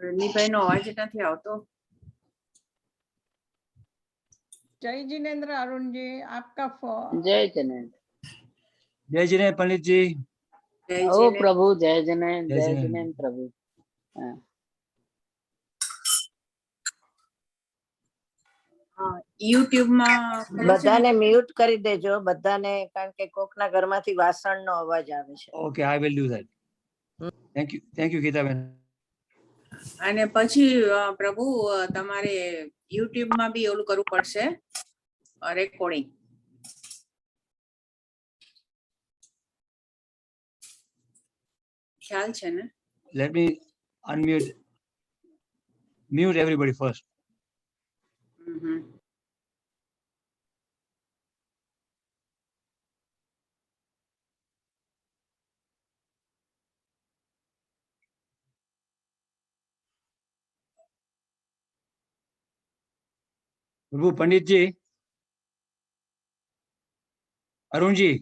રણજીભાઈ નો અવાજ નથી આવતો. जय जिनेन्द्र अरुण जी, आपका फोन। जय जिनेन्द्र। जय जिनेन्द्र पंडित जी। જય ओ જીનેન્દ્ર. प्रभु जय जिनेन्द्र, जय जय जिनेन्द्र। जिनेन्द्र प्रभु। हाँ। હા, YouTube માં ખબર છે ને? બધાને મ્યુટ કરી દેજો બધાને, કારણ કે કોકના ઘરમાંથી વાસણનો અવાજ આવે છે. Okay, I will do that. Thank you Gitaben. અને પછી પ્રભુ તમારે YouTube માં બી ઓલું કરવું પડશે, રેકોર્ડિંગ. ખ્યાલ છે ને? Let me mute everybody first. પ્રભુ પંડિતજી, અરુણજી,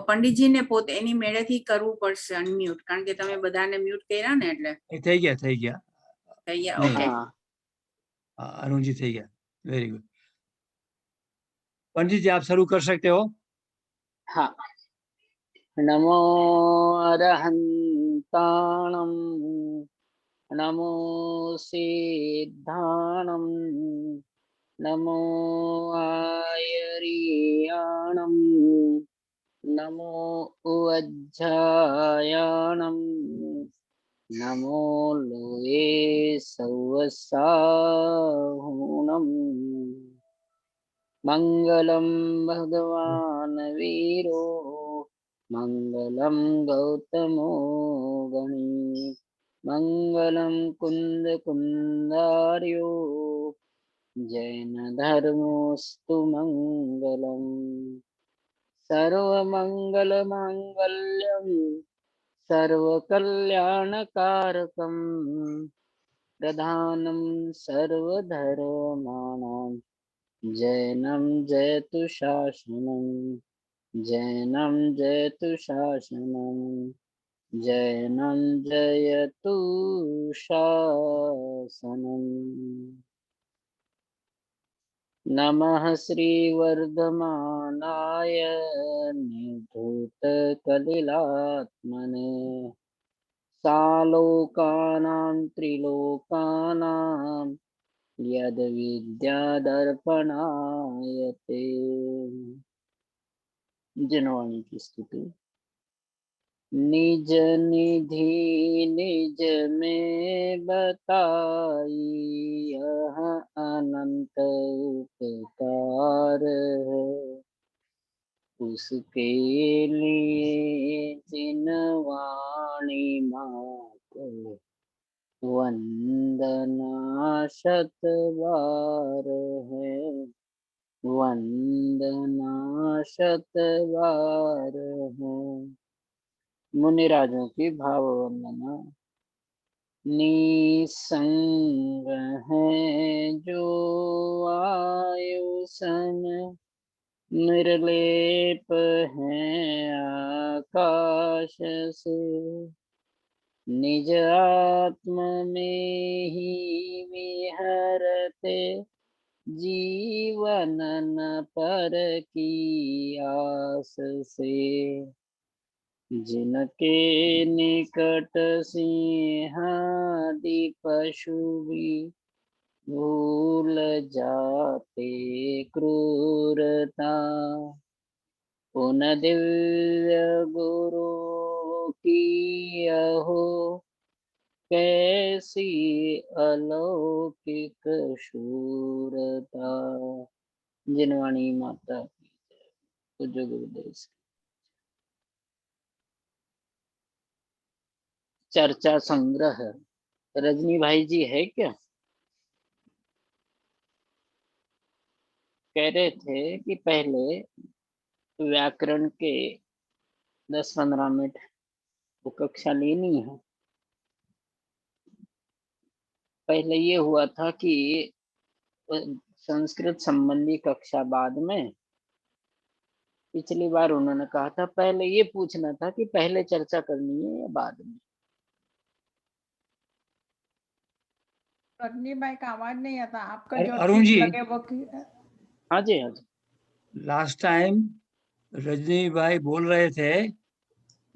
પંડિતજીને પોતે એની મેળેથી કરવું પડશે અનમ્યુટ, કારણ કે તમે બધાને મ્યુટ કર્યા ને એટલે થઈ ગયા થઈ ગયા. ઓકે, हाँ। अरुण जी થઈ ગયા. Very good. पंडित जी आप शुरू कर सकते हो. हाँ। नमो अरहंताणं, नमो सिद्धाणं, नमो आयर्याणं, नमो उज्जायाणं, नमो लोये सवसाहुणम्। मंगलम भगवान वीरो, मंगलम गौतमो गणी, मंगलम कुंद कुंदार्यो, जैन धर्मोस्तु मंगलम। सर्वमंगल मांगल्यम सर्वकल्याणकारकम, प्रधानम सर्वधर्माणां जैनं जयतु शासनं, जैनं जयतु शासनं, जैनं जयतु शासनम्। नमः श्रीवर्धमानाय निधूतकलिलात्मने, सालोकानां त्रिलोकानां यद विद्यादर्पणायते। जनवाणी की स्तुति। निज निधि निज में बताई, यह अनंत उपकार है, उसके लिए जिनवाणी माको वंदना शतबार है, वंदना शतबार है। मुनिराजों की भाव वंदना। निसंग है जो आयुषन, निर्लेप है आकाश से, निज आत्म में ही विहरते, जीवन न पर की आस से। जिनके निकट सिंहादि पशु भी भूल जाते क्रूरता, उन दिव्य गुरु की अहो कैसी अलौकिक शूरता। जिनवाणी माता की जय। पूज्य गुरुदेव। चर्चा संग्रह। रजनी भाई जी है क्या? कह रहे थे कि पहले व्याकरण के 10-15 मिनट वो कक्षा लेनी है। पहले ये हुआ था कि संस्कृत संबंधी कक्षा बाद में, पिछली बार उन्होंने कहा था पहले ये पूछना था कि पहले चर्चा करनी है या बाद में। रजनी भाई का आवाज नहीं आता, आपका जो अरुण जी, लगे वो हाँ जी, हाँ जी। लास्ट टाइम रजनी भाई बोल रहे थे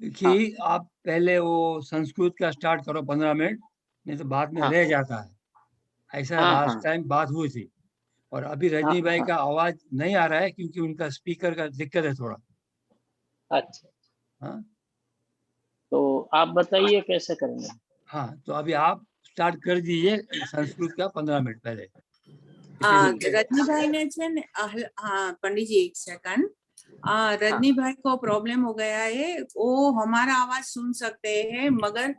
कि आप पहले वो संस्कृत का स्टार्ट करो 15 मिनट, नहीं तो बाद में हाँ रह जाता है। ऐसा हाँ लास्ट हाँ टाइम बात हुई थी। और अभी हाँ रजनी भाई हाँ। का आवाज नहीं आ रहा है क्योंकि उनका स्पीकर का दिक्कत है थोड़ा। अच्छा, हाँ तो आप बताइए कैसे करेंगे। हाँ, तो अभी आप स्टार्ट कर दीजिए संस्कृत का 15 मिनट पहले। रजनीभाई ने छे ने हाँ पंडित जी एक सेकंड। रजनी भाई को प्रॉब्लम हो गया है, वो हमारा आवाज सुन सकते हैं मगर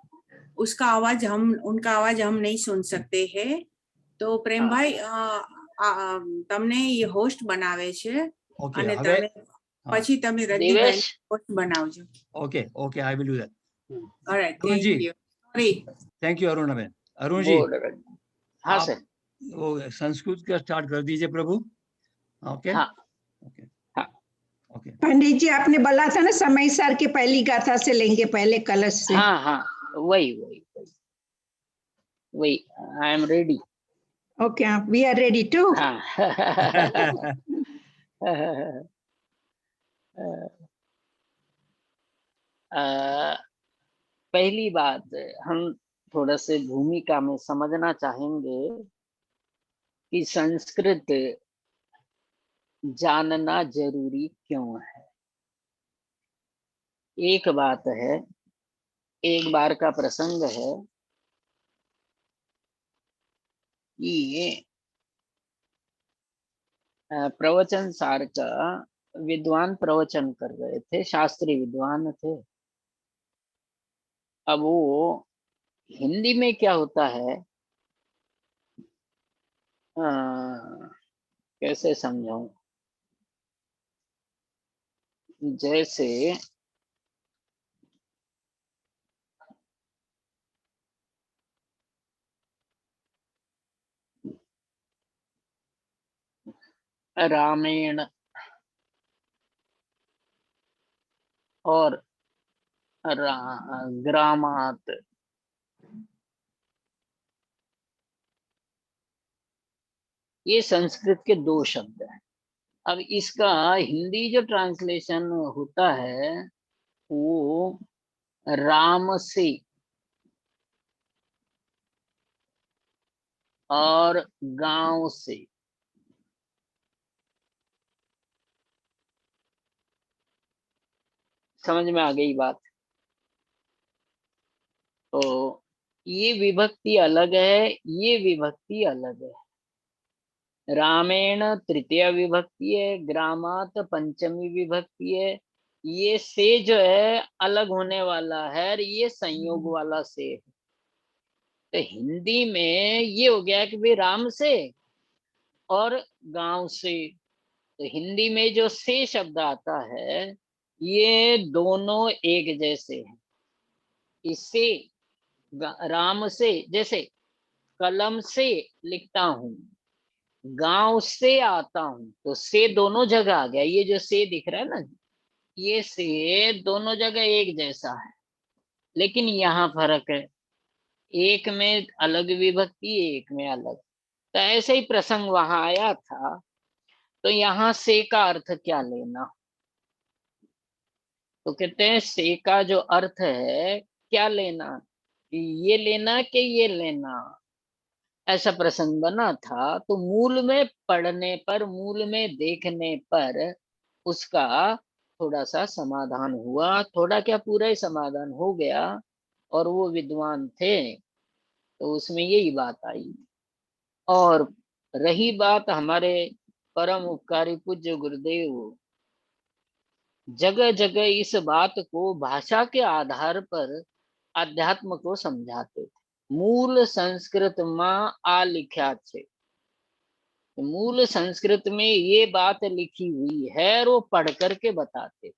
उसका आवाज उनका आवाज हम नहीं सुन सकते हैं। तो प्रेम हाँ। भाई તમને ये હોસ્ટ બનાવે છે ઓકે, અને હવે તમે હા, પછી તમે રજનીભાઈ देवेश। હોસ્ટ બનાવજો. Okay okay, I will do that. Alright, Arun ji, thank you. Sorry. Thank you Arun ben. Arun ji, बोल रहे। हाँ आप सर। वो संस्कृत का स्टार्ट कर दीजिए प्रभु। ओके हाँ ओके हाँ। ओके। पंडित जी आपने बोला था ना समय सार के पहली गाथा से लेंगे, पहले कलश से। हाँ हाँ, वही वही वही। I am ready. Okay, we are ready to. हाँ। पहली बात, हम थोड़ा से भूमिका में समझना चाहेंगे कि संस्कृत जानना जरूरी क्यों है। एक बात है, एक बार का प्रसंग है कि प्रवचन सार का विद्वान प्रवचन कर रहे थे, शास्त्री विद्वान थे। अब वो हिंदी में क्या होता है, कैसे समझाऊं, जैसे रामेण और ग्रामात, ये संस्कृत के दो शब्द हैं। अब इसका हिंदी जो ट्रांसलेशन होता है वो राम से और गांव से। समझ में आ गई बात। तो ये विभक्ति अलग है, ये विभक्ति अलग है। रामेण तृतीय विभक्ति है, ग्रामात पंचमी विभक्ति है। ये से जो है अलग होने वाला है और ये संयोग वाला से है। तो हिंदी में ये हो गया कि भाई राम से और गांव से। तो हिंदी में जो से शब्द आता है ये दोनों एक जैसे हैं। इससे राम से, जैसे कलम से लिखता हूं, गांव से आता हूं, तो से दोनों जगह आ गया। ये जो से दिख रहा है ना, ये से दोनों जगह एक जैसा है, लेकिन यहाँ फर्क है, एक में अलग विभक्ति, एक में अलग। तो ऐसे ही प्रसंग वहां आया था। तो यहाँ से का अर्थ क्या लेना, तो कहते हैं से का जो अर्थ है क्या लेना, ये लेना कि ये लेना, ऐसा प्रसंग बना था। तो मूल में पढ़ने पर, मूल में देखने पर उसका थोड़ा सा समाधान हुआ, थोड़ा क्या पूरा ही समाधान हो गया। और वो विद्वान थे तो उसमें यही बात आई। और रही बात हमारे परम उपकारी पूज्य गुरुदेव, जगह जगह इस बात को भाषा के आधार पर अध्यात्म को समझाते थे। मूल संस्कृत में आ लिख्या छे, मूल संस्कृत में ये बात लिखी हुई है और वो पढ़ करके बताते थे।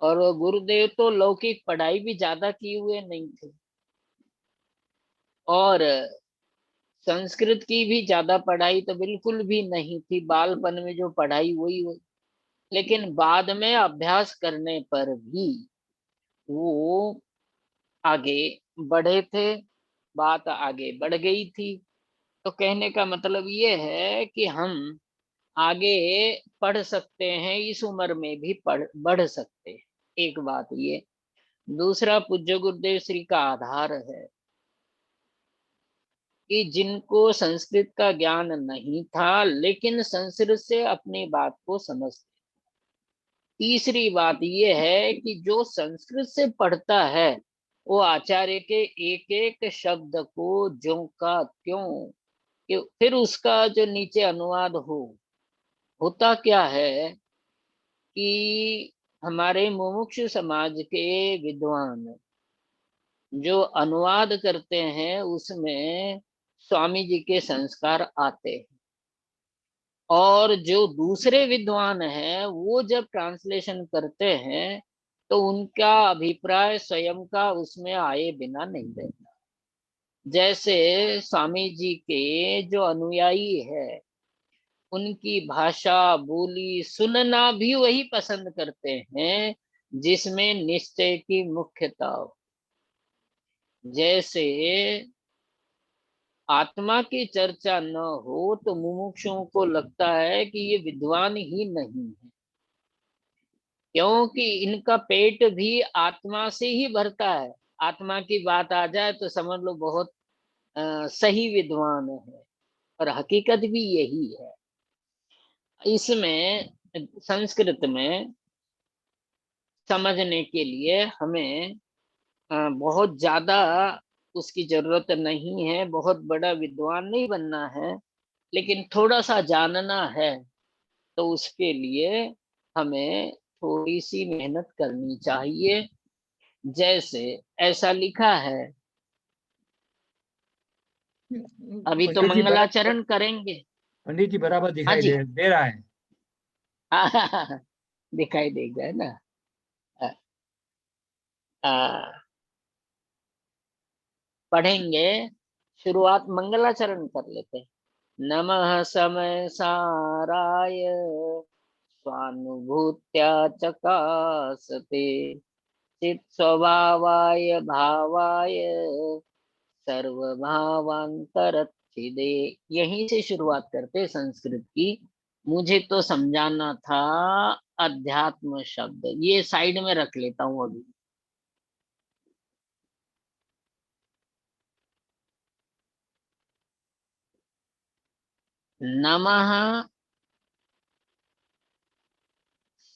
और वो गुरुदेव तो लौकिक पढ़ाई भी ज्यादा किए हुए नहीं थे और संस्कृत की भी ज्यादा पढ़ाई तो बिल्कुल भी नहीं थी। बालपन में जो पढ़ाई वही हुई, लेकिन बाद में अभ्यास करने पर भी वो आगे बढ़े थे। बात आगे बढ़ गई थी। तो कहने का मतलब ये है कि हम आगे पढ़ सकते हैं, इस उम्र में भी बढ़ सकते हैं। एक बात ये। दूसरा, पूज्य गुरुदेव श्री का आधार है कि जिनको संस्कृत का ज्ञान नहीं था लेकिन संस्कृत से अपनी बात को समझते। तीसरी बात यह है कि जो संस्कृत से पढ़ता है वो आचार्य के एक एक शब्द को ज्यों का त्यों, कि फिर उसका जो नीचे अनुवाद होता क्या है कि हमारे मुमुक्षु समाज के विद्वान जो अनुवाद करते हैं उसमें स्वामी जी के संस्कार आते हैं, और जो दूसरे विद्वान हैं वो जब ट्रांसलेशन करते हैं तो उनका अभिप्राय स्वयं का उसमें आए बिना नहीं रहता। जैसे स्वामी जी के जो अनुयायी है उनकी भाषा बोली सुनना भी वही पसंद करते हैं जिसमें निश्चय की मुख्यता हो। जैसे आत्मा की चर्चा न हो तो मुमुक्षुओं को लगता है कि ये विद्वान ही नहीं है, क्योंकि इनका पेट भी आत्मा से ही भरता है। आत्मा की बात आ जाए तो समझ लो बहुत सही विद्वान है, और हकीकत भी यही है। इसमें संस्कृत में समझने के लिए हमें बहुत ज्यादा उसकी जरूरत नहीं है, बहुत बड़ा विद्वान नहीं बनना है, लेकिन थोड़ा सा जानना है तो उसके लिए हमें थोड़ी सी मेहनत करनी चाहिए। जैसे ऐसा लिखा है, अभी तो पंडित जी बराबर, मंगलाचरण करेंगे। पंडित जी बराबर हाँ दिखाई जी। दे रहा है। दिखाई देगा है ना। आ, आ, पढ़ेंगे। शुरुआत मंगलाचरण कर लेते हैं। नमः समय साराय स्वानुभूत्या चकासते चित स्वभावाय भावाय सर्वभावांतरच्छिदे। यहीं से शुरुआत करते संस्कृत की। मुझे तो समझाना था अध्यात्म शब्द, ये साइड में रख लेता हूँ अभी। नमः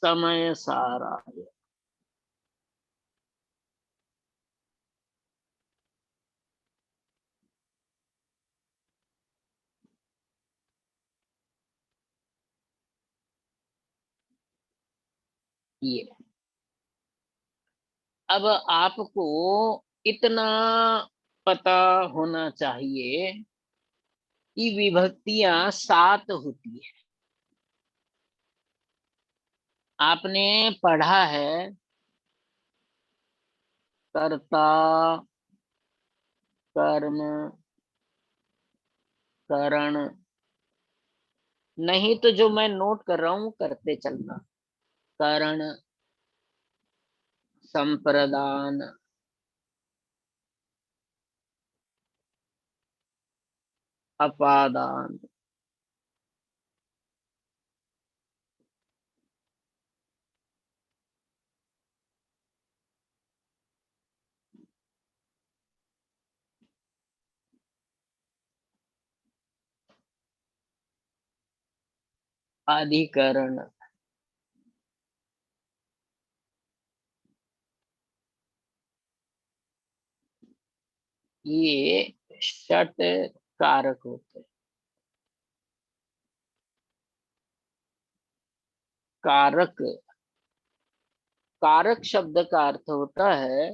समय साराय। ये अब आपको इतना पता होना चाहिए कि विभक्तियां 7 होती है। आपने पढ़ा है कर्ता, कर्म, करण। नहीं तो जो मैं नोट कर रहा हूं करते चलना। करण, संप्रदान, अपादान, अधिकरण। ये षट कारक होते हैं। कारक, कारक शब्द का अर्थ होता है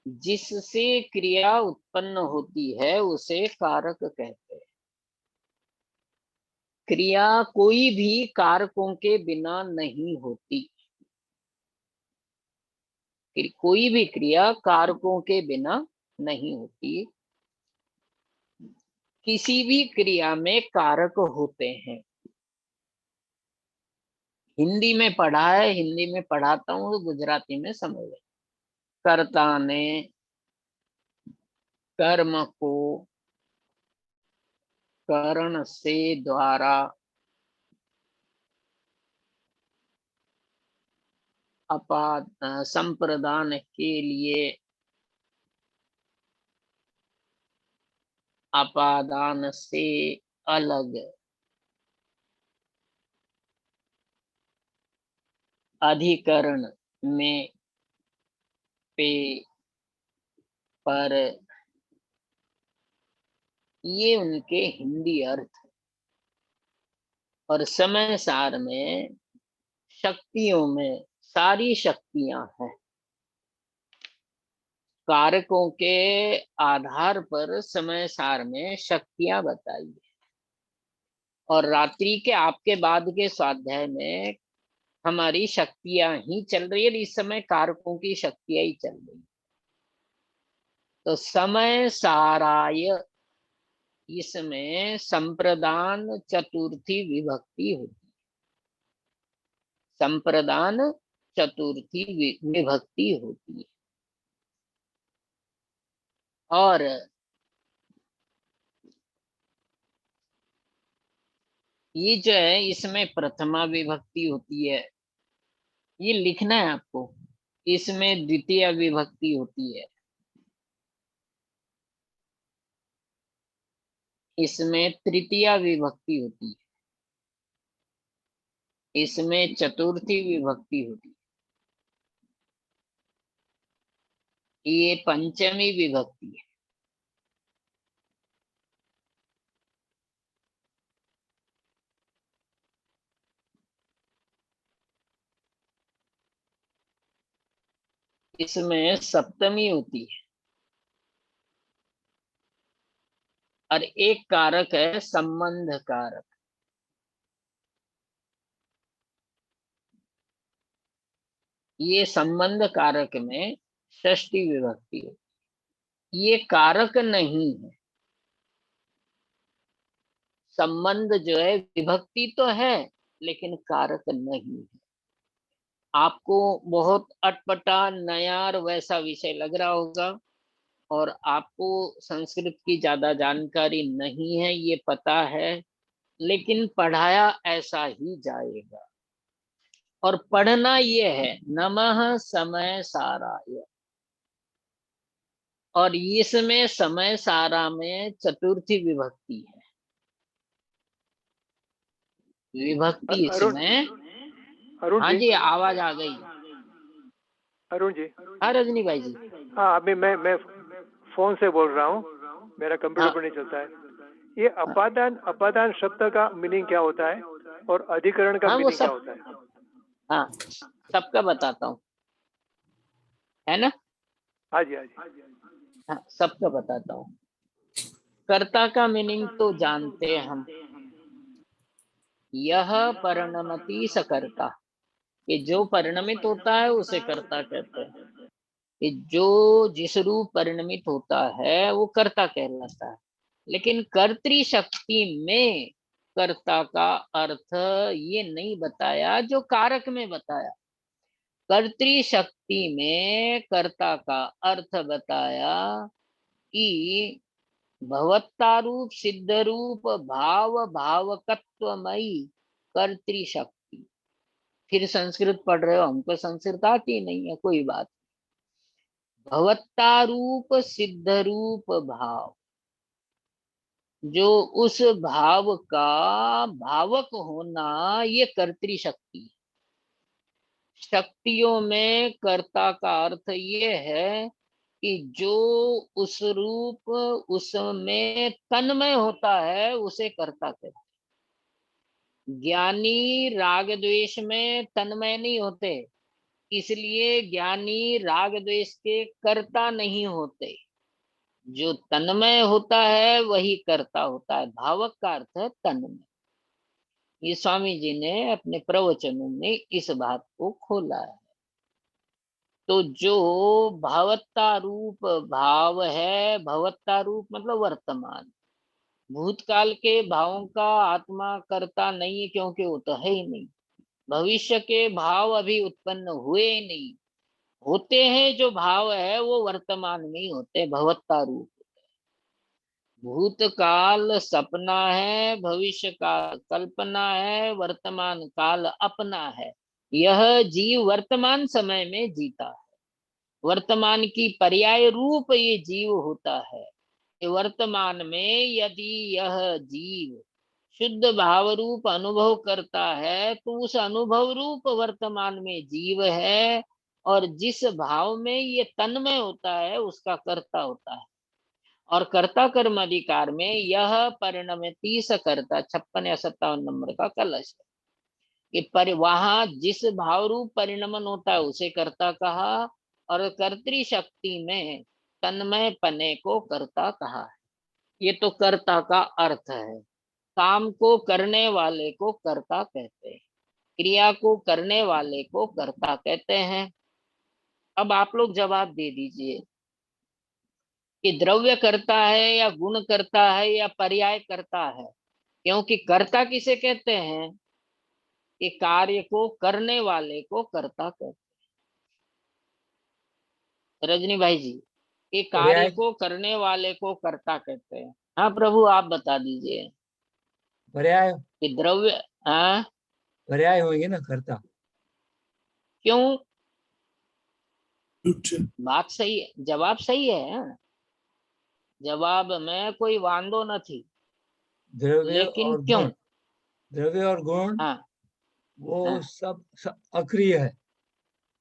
जिससे क्रिया उत्पन्न होती है उसे कारक कहते हैं। क्रिया कोई भी कारकों के बिना नहीं होती। कोई भी क्रिया कारकों के बिना नहीं होती। किसी भी क्रिया में कारक होते हैं। हिंदी में पढ़ा है, हिंदी में पढ़ाता हूँ तो गुजराती में समझ। कर्ता ने, कर्म को करण से द्वारा संप्रदान के लिए अपादान से अलग अधिकरण में पे पर ये उनके हिंदी अर्थ। और समय सार में शक्तियों में सारी शक्तियां हैं। कारकों के आधार पर समय सार में शक्तियां बताई है। और रात्रि के आपके बाद के स्वाध्याय में हमारी शक्तियां ही चल रही है। इस समय कारकों की शक्तियां ही चल रही है। तो समय साराय इसमें संप्रदान चतुर्थी विभक्ति होती है। संप्रदान चतुर्थी विभक्ति होती है। और ये जो है इसमें प्रथमा विभक्ति होती है। ये लिखना है आपको। इसमें द्वितीय विभक्ति होती है। इसमें तृतीया विभक्ति होती है। इसमें चतुर्थी विभक्ति होती है। ये पंचमी विभक्ति है। इसमें सप्तमी होती है। और एक कारक है संबंध कारक। ये संबंध कारक में षष्ठी विभक्ति है। ये कारक नहीं है। संबंध जो है विभक्ति तो है लेकिन कारक नहीं है। आपको बहुत अटपटा नया और वैसा विषय लग रहा होगा और आपको संस्कृत की ज्यादा जानकारी नहीं है, ये पता है, लेकिन पढ़ाया ऐसा ही जाएगा। और पढ़ना ये है नमः समय साराय। और इसमें समय सारा में चतुर्थी विभक्ति है। विभक्ति इसमें। अरुण हाँ जी, जी, आवाज आ गई। अरुण जी। हाँ रजनी भाई जी। हाँ, अभी मैं फोन से बोल रहा हूँ, मेरा कंप्यूटर हाँ। पर नहीं चलता है। ये अपादान शब्द का मीनिंग क्या होता है और अधिकरण का हाँ, वो मीनिंग क्या सब। होता है? हाँ, सबका बताता हूँ, है ना। हाँ जी, हाँ जी। हाँ, सबका बताता हूँ। कर्ता का मीनिंग तो जानते हैं हम। यह परिणमति सकर्ता, कि जो परिणमित होता है उसे कर्ता कहते हैं। कि जो जिस रूप परिणमित होता है वो कर्ता कहलाता है। लेकिन कर्तृ शक्ति में कर्ता का अर्थ ये नहीं बताया जो कारक में बताया। कर्तृ शक्ति में कर्ता का अर्थ बताया कि भवत्तारूप सिद्ध रूप भाव भावकत्वमयी कर्तृ शक्ति। फिर संस्कृत पढ़ रहे हो, हमको संस्कृत आती नहीं है, कोई बात। भवत्तारूप सिद्ध रूप भाव, जो उस भाव का भावक होना, ये कर्तृ शक्ति है। शक्तियों में कर्ता का अर्थ ये है कि जो उस रूप उसमें तन्मय होता है उसे कर्ता कहते हैं। ज्ञानी राग द्वेष में तन्मय नहीं होते, इसलिए ज्ञानी राग द्वेष के कर्ता नहीं होते। जो तन्मय होता है वही कर्ता होता है। भावक का अर्थ है तन्मय। ये स्वामी जी ने अपने प्रवचनों में इस बात को खोला है। तो जो भावत्ता रूप भाव है, भवत्ता रूप मतलब वर्तमान, भूतकाल के भावों का आत्मा कर्ता नहीं है क्योंकि वो तो है ही नहीं। भविष्य के भाव अभी उत्पन्न हुए ही नहीं, होते हैं जो भाव है वो वर्तमान में ही होते हैं, भवत्ता रूप। भूतकाल सपना है, भविष्य काल कल्पना है, वर्तमान काल अपना है। यह जीव वर्तमान समय में जीता है, वर्तमान की पर्याय रूप ये जीव होता है। वर्तमान में यदि यह जीव शुद्ध भाव रूप अनुभव करता है तो उस अनुभव रूप वर्तमान में जीव है, और जिस भाव में ये तन्मय होता है उसका कर्ता होता है। और कर्ता कर्म अधिकार में यह परिणमति सकर्ता 56 या 57 नंबर का कलश है कि वहां जिस भाव रूप परिणमन होता है उसे कर्ता कहा, और कर्तृ शक्ति में तन्मय पने को कर्ता कहा है। ये तो कर्ता का अर्थ है। काम को करने वाले को कर्ता कहते हैं, क्रिया को करने वाले को कर्ता कहते हैं। अब आप लोग जवाब दे दीजिए कि द्रव्य करता है या गुण करता है या पर्याय करता है। क्योंकि कर्ता किसे कहते हैं कि कार्य को करने वाले को कर्ता कहते हैं। रजनी भाई जी, कि कार्य पर्याय को करने वाले को कर्ता कहते हैं। हाँ प्रभु, आप बता दीजिए पर्याय कि द्रव्य, हाँ पर्याय होंगे ना कर्ता। क्यों? बात सही है, जवाब सही है, हाँ? जवाब में कोई वांदो नहीं, द्रव्य लेकिन और क्यों? गुण, द्रव्य और गुण हाँ वो हाँ, सब अक्रिय है।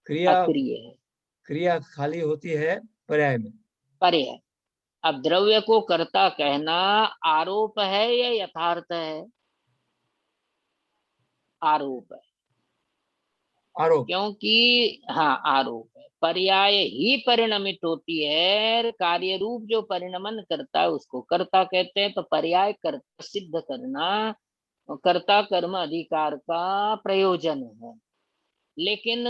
क्रिया अक्रिय है, क्रिया खाली होती है पर्याय में। पर्याय। अब द्रव्य को कर्ता कहना आरोप है या यथार्थ है? आरोप है, आरोप। क्योंकि हाँ आरोप है। पर्याय ही परिणमित होती है, कार्य रूप जो परिणमन करता है उसको कर्ता कहते हैं। तो पर्याय कर्ता सिद्ध करना कर्ता कर्म अधिकार का प्रयोजन है। लेकिन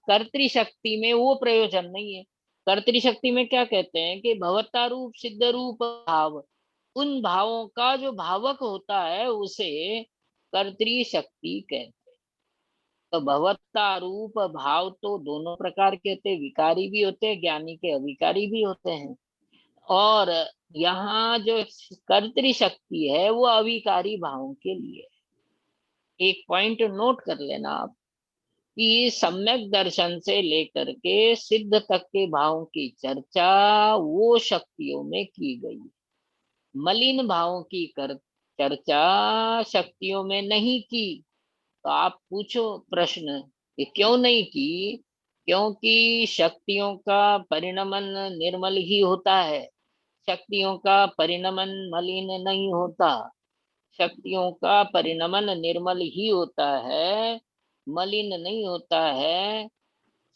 कर्तृशक्ति में वो प्रयोजन नहीं है। कर्तृशक्ति में क्या कहते हैं कि भवता रूप सिद्ध रूप भाव, उन भावों का जो भावक होता है उसे कर्तृशक्ति कहते हैं। तो भवत्ता रूप भाव तो दोनों प्रकार के होते हैं, विकारी भी होते हैं, ज्ञानी के अविकारी भी होते हैं। और यहाँ जो कर्तृशक्ति है वो अविकारी भावों के लिए। एक पॉइंट नोट कर लेना आप कि सम्यक दर्शन से लेकर के सिद्ध तक के भावों की चर्चा वो शक्तियों में की गई, मलिन भावों की चर्चा शक्तियों में नहीं की। तो आप पूछो प्रश्न कि क्यों नहीं की? क्योंकि शक्तियों का परिणमन निर्मल ही होता है, शक्तियों का परिणमन मलिन नहीं होता। शक्तियों का परिणमन निर्मल ही होता है, मलिन नहीं होता है।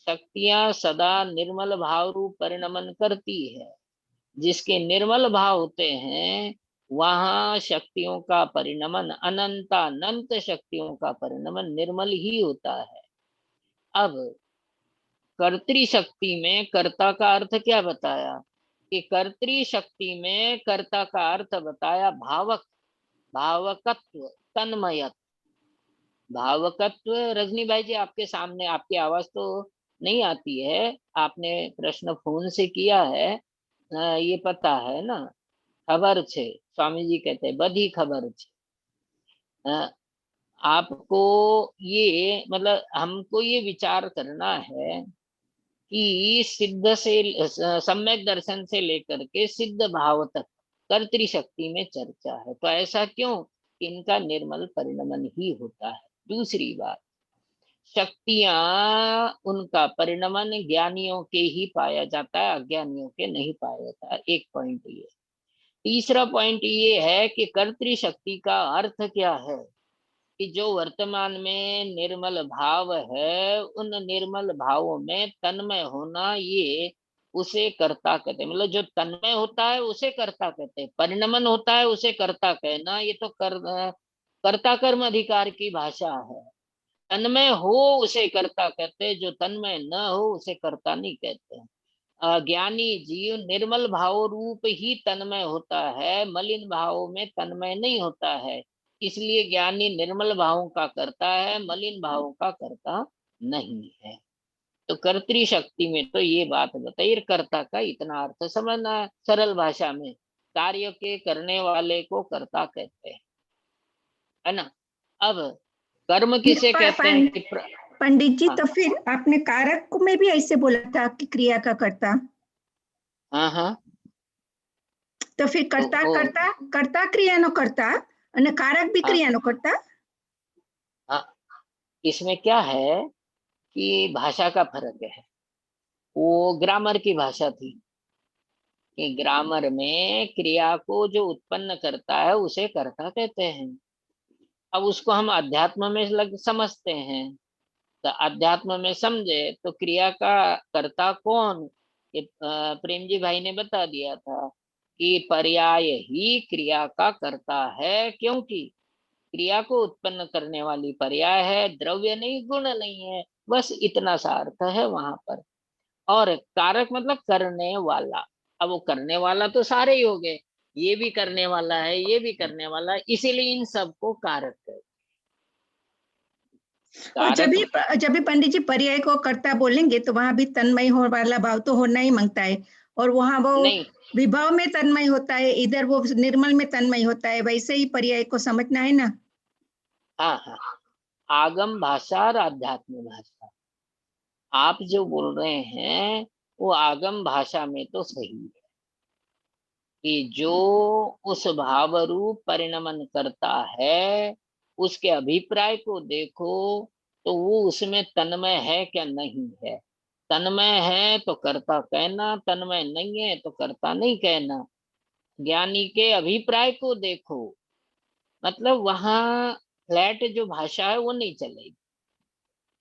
शक्तियां सदा निर्मल भाव रूप परिणमन करती है। जिसके निर्मल भाव होते हैं वहां शक्तियों का परिणमन अनंतानंत शक्तियों का परिणमन निर्मल ही होता है। अब कर्तृशक्ति में कर्ता का अर्थ क्या बताया कि कर्तृशक्ति में कर्ता का अर्थ बताया भावक, भावकत्व, तन्मयत्व। भावकत्व, रजनी भाई जी आपके सामने, आपकी आवाज तो नहीं आती है, आपने प्रश्न फोन से किया है, ये पता है ना। खबर छे, स्वामी जी कहते हैं बधी खबर छे। अ, आपको ये मतलब हमको ये विचार करना है कि सिद्ध से सम्यक दर्शन से लेकर के सिद्ध भाव तक कर्तृशक्ति में चर्चा है। तो ऐसा क्यों? इनका निर्मल परिणमन ही होता है। दूसरी बात, शक्तियां उनका परिणमन ज्ञानियों के ही पाया जाता है, अज्ञानियों के नहीं पाया जाता है। एक पॉइंट ये। तीसरा पॉइंट ये है कि कर्तृशक्ति का अर्थ क्या है कि जो वर्तमान में निर्मल भाव है उन निर्मल भावों में तन्मय होना, ये उसे कर्ता कहते हैं। मतलब जो तन्मय होता है उसे कर्ता कहते हैं, परिणमन होता है उसे कर्ता कहना, ये तो कर्ता कर्म अधिकार की भाषा है। तन्मय हो उसे कर्ता कहते हैं, जो तन्मय न हो उसे कर्ता नहीं कहते हैं। ज्ञानी जीव निर्मल भाव रूप ही तन्मय होता है, मलिन भाव में तन्मय नहीं होता है। इसलिए ज्ञानी निर्मल भावों का करता है, मलिन भावों का करता नहीं है। तो कर्तृ शक्ति में तो ये बात बताइए, कर्ता का इतना अर्थ समझना है सरल भाषा में कार्य के करने वाले को कर्ता कहते हैं, है ना। अब कर्म किसे कहते हैं कि पंडित जी, हाँ तो फिर आपने कारक को में भी ऐसे बोला था कि क्रिया का कर्ता, हाँ हाँ, तो फिर कर्ता वो कर्ता कर्ता क्रियानो कर्ता અને कारक भी हाँ क्रियानो कर्ता। हाँ, इसमें क्या है कि भाषा का फर्क है। वो ग्रामर की भाषा थी कि ग्रामर में क्रिया को जो उत्पन्न करता है उसे कर्ता कहते हैं। अब उसको हम अध्यात्म में समझते हैं, तो अध्यात्म में समझे तो क्रिया का कर्ता कौन, ये प्रेम जी भाई ने बता दिया था कि पर्याय ही क्रिया का कर्ता है, क्योंकि क्रिया को उत्पन्न करने वाली पर्याय है, द्रव्य नहीं, गुण नहीं है। बस इतना सा अर्थ है वहां पर। और कारक मतलब करने वाला। अब वो करने वाला तो सारे ही हो गए, ये भी करने वाला है, ये भी करने वाला है, इसीलिए इन सबको कारक कहते हैं। और कारक जब भी पंडित जी पर्याय को कर्ता बोलेंगे तो वहां भी तन्मय हो वाला भाव तो होना ही मांगता है, और वहां वो नहीं, विभाव में तन्मय होता है, इधर वो निर्मल में तन्मय होता है, वैसे ही पर्याय को समझना है ना। हाँ हाँ, आगम भाषा और आध्यात्म भाषा, आप जो बोल रहे हैं वो आगम भाषा में तो सही है कि जो उस भाव रूप परिणमन करता है उसके अभिप्राय को देखो, तो वो उसमें तन्मय है क्या नहीं है। तन्मय है तो कर्ता कहना, तन्मय नहीं है तो कर्ता नहीं कहना। ज्ञानी के अभिप्राय को देखो, मतलब वहां फ्लैट जो भाषा है वो नहीं चलेगी।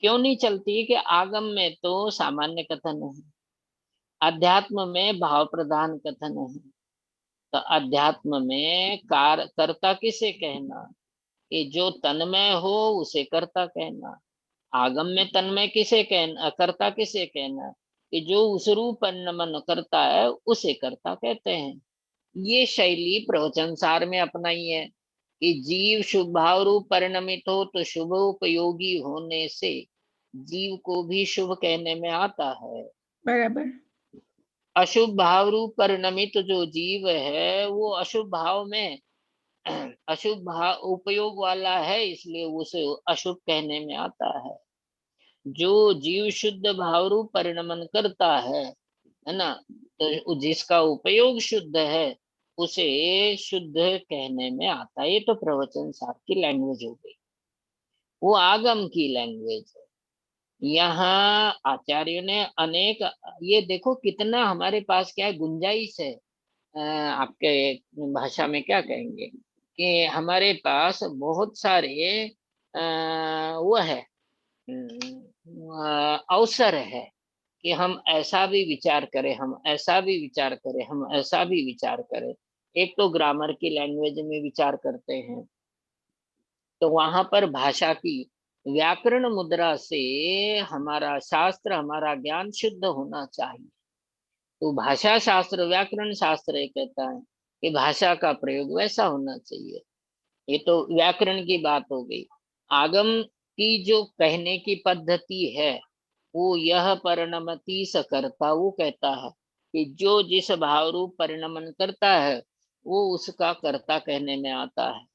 क्यों नहीं चलती कि आगम में तो सामान्य कथन है, अध्यात्म में भाव प्रधान कथन है। तो अध्यात्म में कर्ता किसे कहना, कि जो तन्मय हो उसे कर्ता कहना। आगम में तन्मय किसे कहना, कर्ता किसे कहना, कि जो उस रूप परिणमन करता है उसे कर्ता कहते हैं। ये शैली प्रवचन सार में अपनाई है कि जीव शुभ भाव रूप परिणमित हो तो शुभ उपयोगी होने से जीव को भी शुभ कहने में आता है। बराबर। अशुभ भाव रूप परिणमित जो जीव है वो अशुभ भाव में अशुभ भाव उपयोग वाला है, इसलिए उसे अशुभ कहने में आता है। जो जीव शुद्ध भाव रूप परिणमन करता है ना, तो जिसका उपयोग शुद्ध है उसे शुद्ध कहने में आता है। ये तो प्रवचन सार की लैंग्वेज हो गई, वो आगम की लैंग्वेज है। यहाँ आचार्यों ने अनेक, ये देखो कितना हमारे पास क्या है, गुंजाइश है। आपके भाषा में क्या कहेंगे कि हमारे पास बहुत सारे वो है, अवसर है कि हम ऐसा भी विचार करें, हम ऐसा भी विचार करें, हम ऐसा भी विचार करें। एक तो ग्रामर की लैंग्वेज में विचार करते हैं, तो वहां पर भाषा की व्याकरण मुद्रा से हमारा शास्त्र, हमारा ज्ञान शुद्ध होना चाहिए। तो भाषा शास्त्र, व्याकरण शास्त्र ये कहता है कि भाषा का प्रयोग वैसा होना चाहिए। ये तो व्याकरण की बात हो गई। आगम की जो कहने की पद्धति है वो यह परिणमति सकर्ता, वो कहता है कि जो जिस भाव रूप परिणमन करता है वो उसका कर्ता कहने में आता है।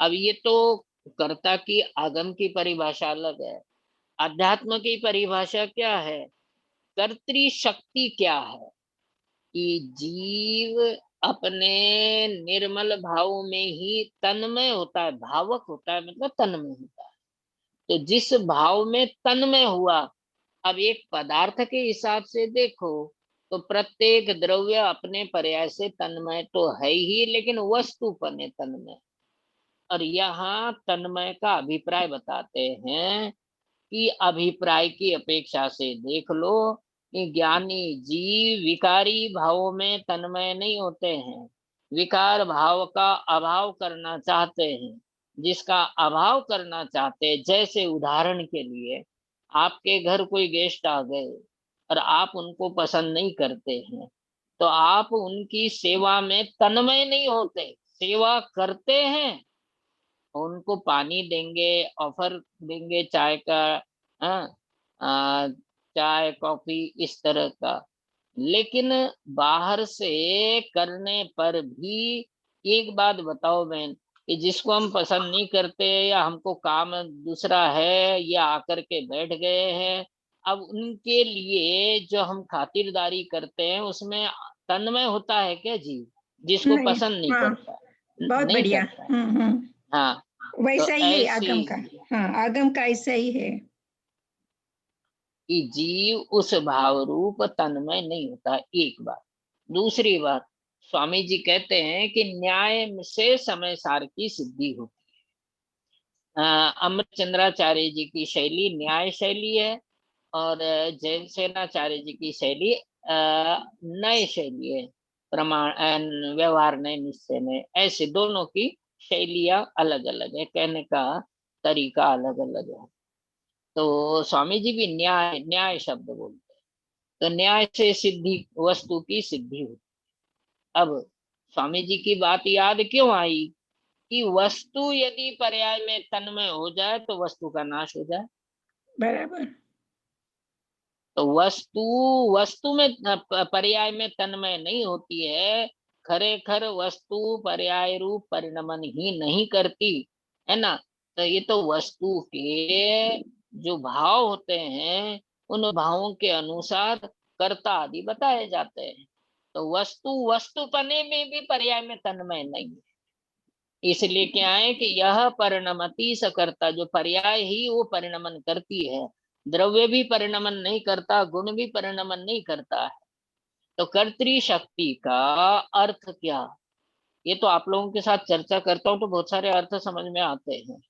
अब ये तो कर्ता की आगम की परिभाषा अलग है। अध्यात्म की परिभाषा क्या है, कर्तृ शक्ति क्या है, कि जीव अपने निर्मल भाव में ही तन्मय होता है, भावक होता है, मतलब तन्मय होता है। तो जिस भाव में तन्मय हुआ, अब एक पदार्थ के हिसाब से देखो तो प्रत्येक द्रव्य अपने पर्याय से तन्मय तो है ही, लेकिन वस्तु पने तन्मय। और यहाँ तन्मय का अभिप्राय बताते हैं कि अभिप्राय की अपेक्षा से देख लो कि ज्ञानी जीव विकारी भावों में तन्मय नहीं होते हैं, विकार भाव का अभाव करना चाहते हैं। जिसका अभाव करना चाहते हैं, जैसे उदाहरण के लिए आपके घर कोई गेस्ट आ गए और आप उनको पसंद नहीं करते हैं, तो आप उनकी सेवा में तन्मय नहीं होते, सेवा करते हैं, उनको पानी देंगे, ऑफर देंगे चाय का, हाँ, चाय कॉफी इस तरह का, लेकिन बाहर से करने पर भी एक बात बताओ बहन, कि जिसको हम पसंद नहीं करते या हमको काम दूसरा है या आकर के बैठ गए हैं, अब उनके लिए जो हम खातिरदारी करते हैं उसमें तन्मय होता है क्या जी? जिसको नहीं, पसंद नहीं हाँ, करता, बहुत नहीं बढ़िया। करता। हाँ, तो वैसा ही है ऐसे आगम का। हाँ, आगम का ऐसा ही है। कि जीव उस भाव रूप तन्मय नहीं होता, एक बात। दूसरी बात, स्वामी जी कहते हैं कि न्याय से समय सार की सिद्धि होती है। अमृत चंद्राचार्य जी की शैली न्याय शैली है, और जैन सेनाचार्य जी की शैली नए शैली है, प्रमाण व्यवहार नए निश्चय में, ऐसे दोनों की शैलियां अलग अलग है, कहने का तरीका अलग अलग है। तो स्वामी जी भी न्याय न्याय शब्द बोलते हैं। तो न्याय से सिद्धि, वस्तु की सिद्धि होती। अब स्वामी जी की बात याद क्यों आई कि वस्तु यदि पर्याय में तन्मय हो जाए तो वस्तु का नाश हो जाए। बराबर। तो वस्तु वस्तु में पर्याय में तन्मय नहीं होती है। खरेखर वस्तु पर्याय रूप परिणमन ही नहीं करती है ना। तो ये तो वस्तु के जो भाव होते हैं उन भावों के अनुसार कर्ता आदि बताए जाते हैं। तो वस्तु वस्तुपने में भी पर्याय में तन्मय नहीं है। इसलिए क्या है कि यह परिणमति सकर्ता, जो पर्याय ही वो परिणमन करती है, द्रव्य भी परिणमन नहीं करता, गुण भी परिणमन नहीं करता है। तो कर्तृ शक्ति का अर्थ क्या, ये तो आप लोगों के साथ चर्चा करता हूँ तो बहुत सारे अर्थ समझ में आते हैं,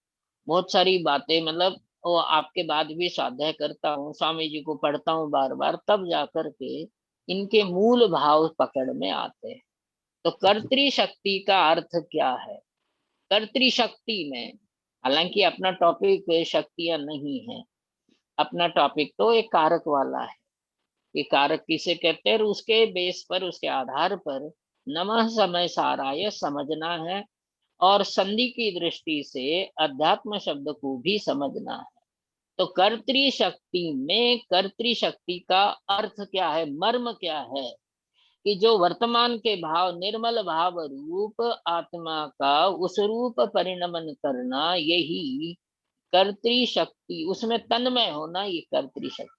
बहुत सारी बातें, मतलब वो आपके बाद भी स्वाध्याय करता हूँ, स्वामी जी को पढ़ता हूँ बार बार, तब जाकर के इनके मूल भाव पकड़ में आते हैं। तो कर्तृ शक्ति का अर्थ क्या है? कर्तृशक्ति में, हालांकि अपना टॉपिक शक्तियां नहीं है, अपना टॉपिक तो एक कारक वाला है। ये कारक किसे कहते हैं, उसके बेस पर, उसके आधार पर नमः समय साराय समझना है, और संधि की दृष्टि से अध्यात्म शब्द को भी समझना है। तो कर्तृशक्ति में कर्तृशक्ति का अर्थ क्या है, मर्म क्या है, कि जो वर्तमान के भाव निर्मल भाव रूप आत्मा का उस रूप परिणमन करना, यही कर्तृ शक्ति, उसमें तन्मय होना, ये कर्तृ शक्ति।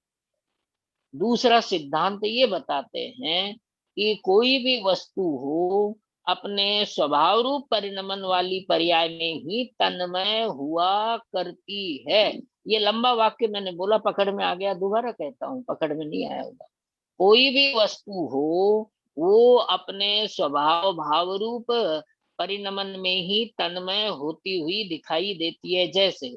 दूसरा सिद्धांत ये बताते हैं कि कोई भी वस्तु हो अपने स्वभाव रूप परिणमन वाली पर्याय में ही तन्मय हुआ करती है। ये लंबा वाक्य मैंने बोला, पकड़ में आ गया? दोबारा कहता हूँ, पकड़ में नहीं आया होगा। कोई भी वस्तु हो वो अपने स्वभाव भाव रूप परिणमन में ही तन्मय होती हुई दिखाई देती है। जैसे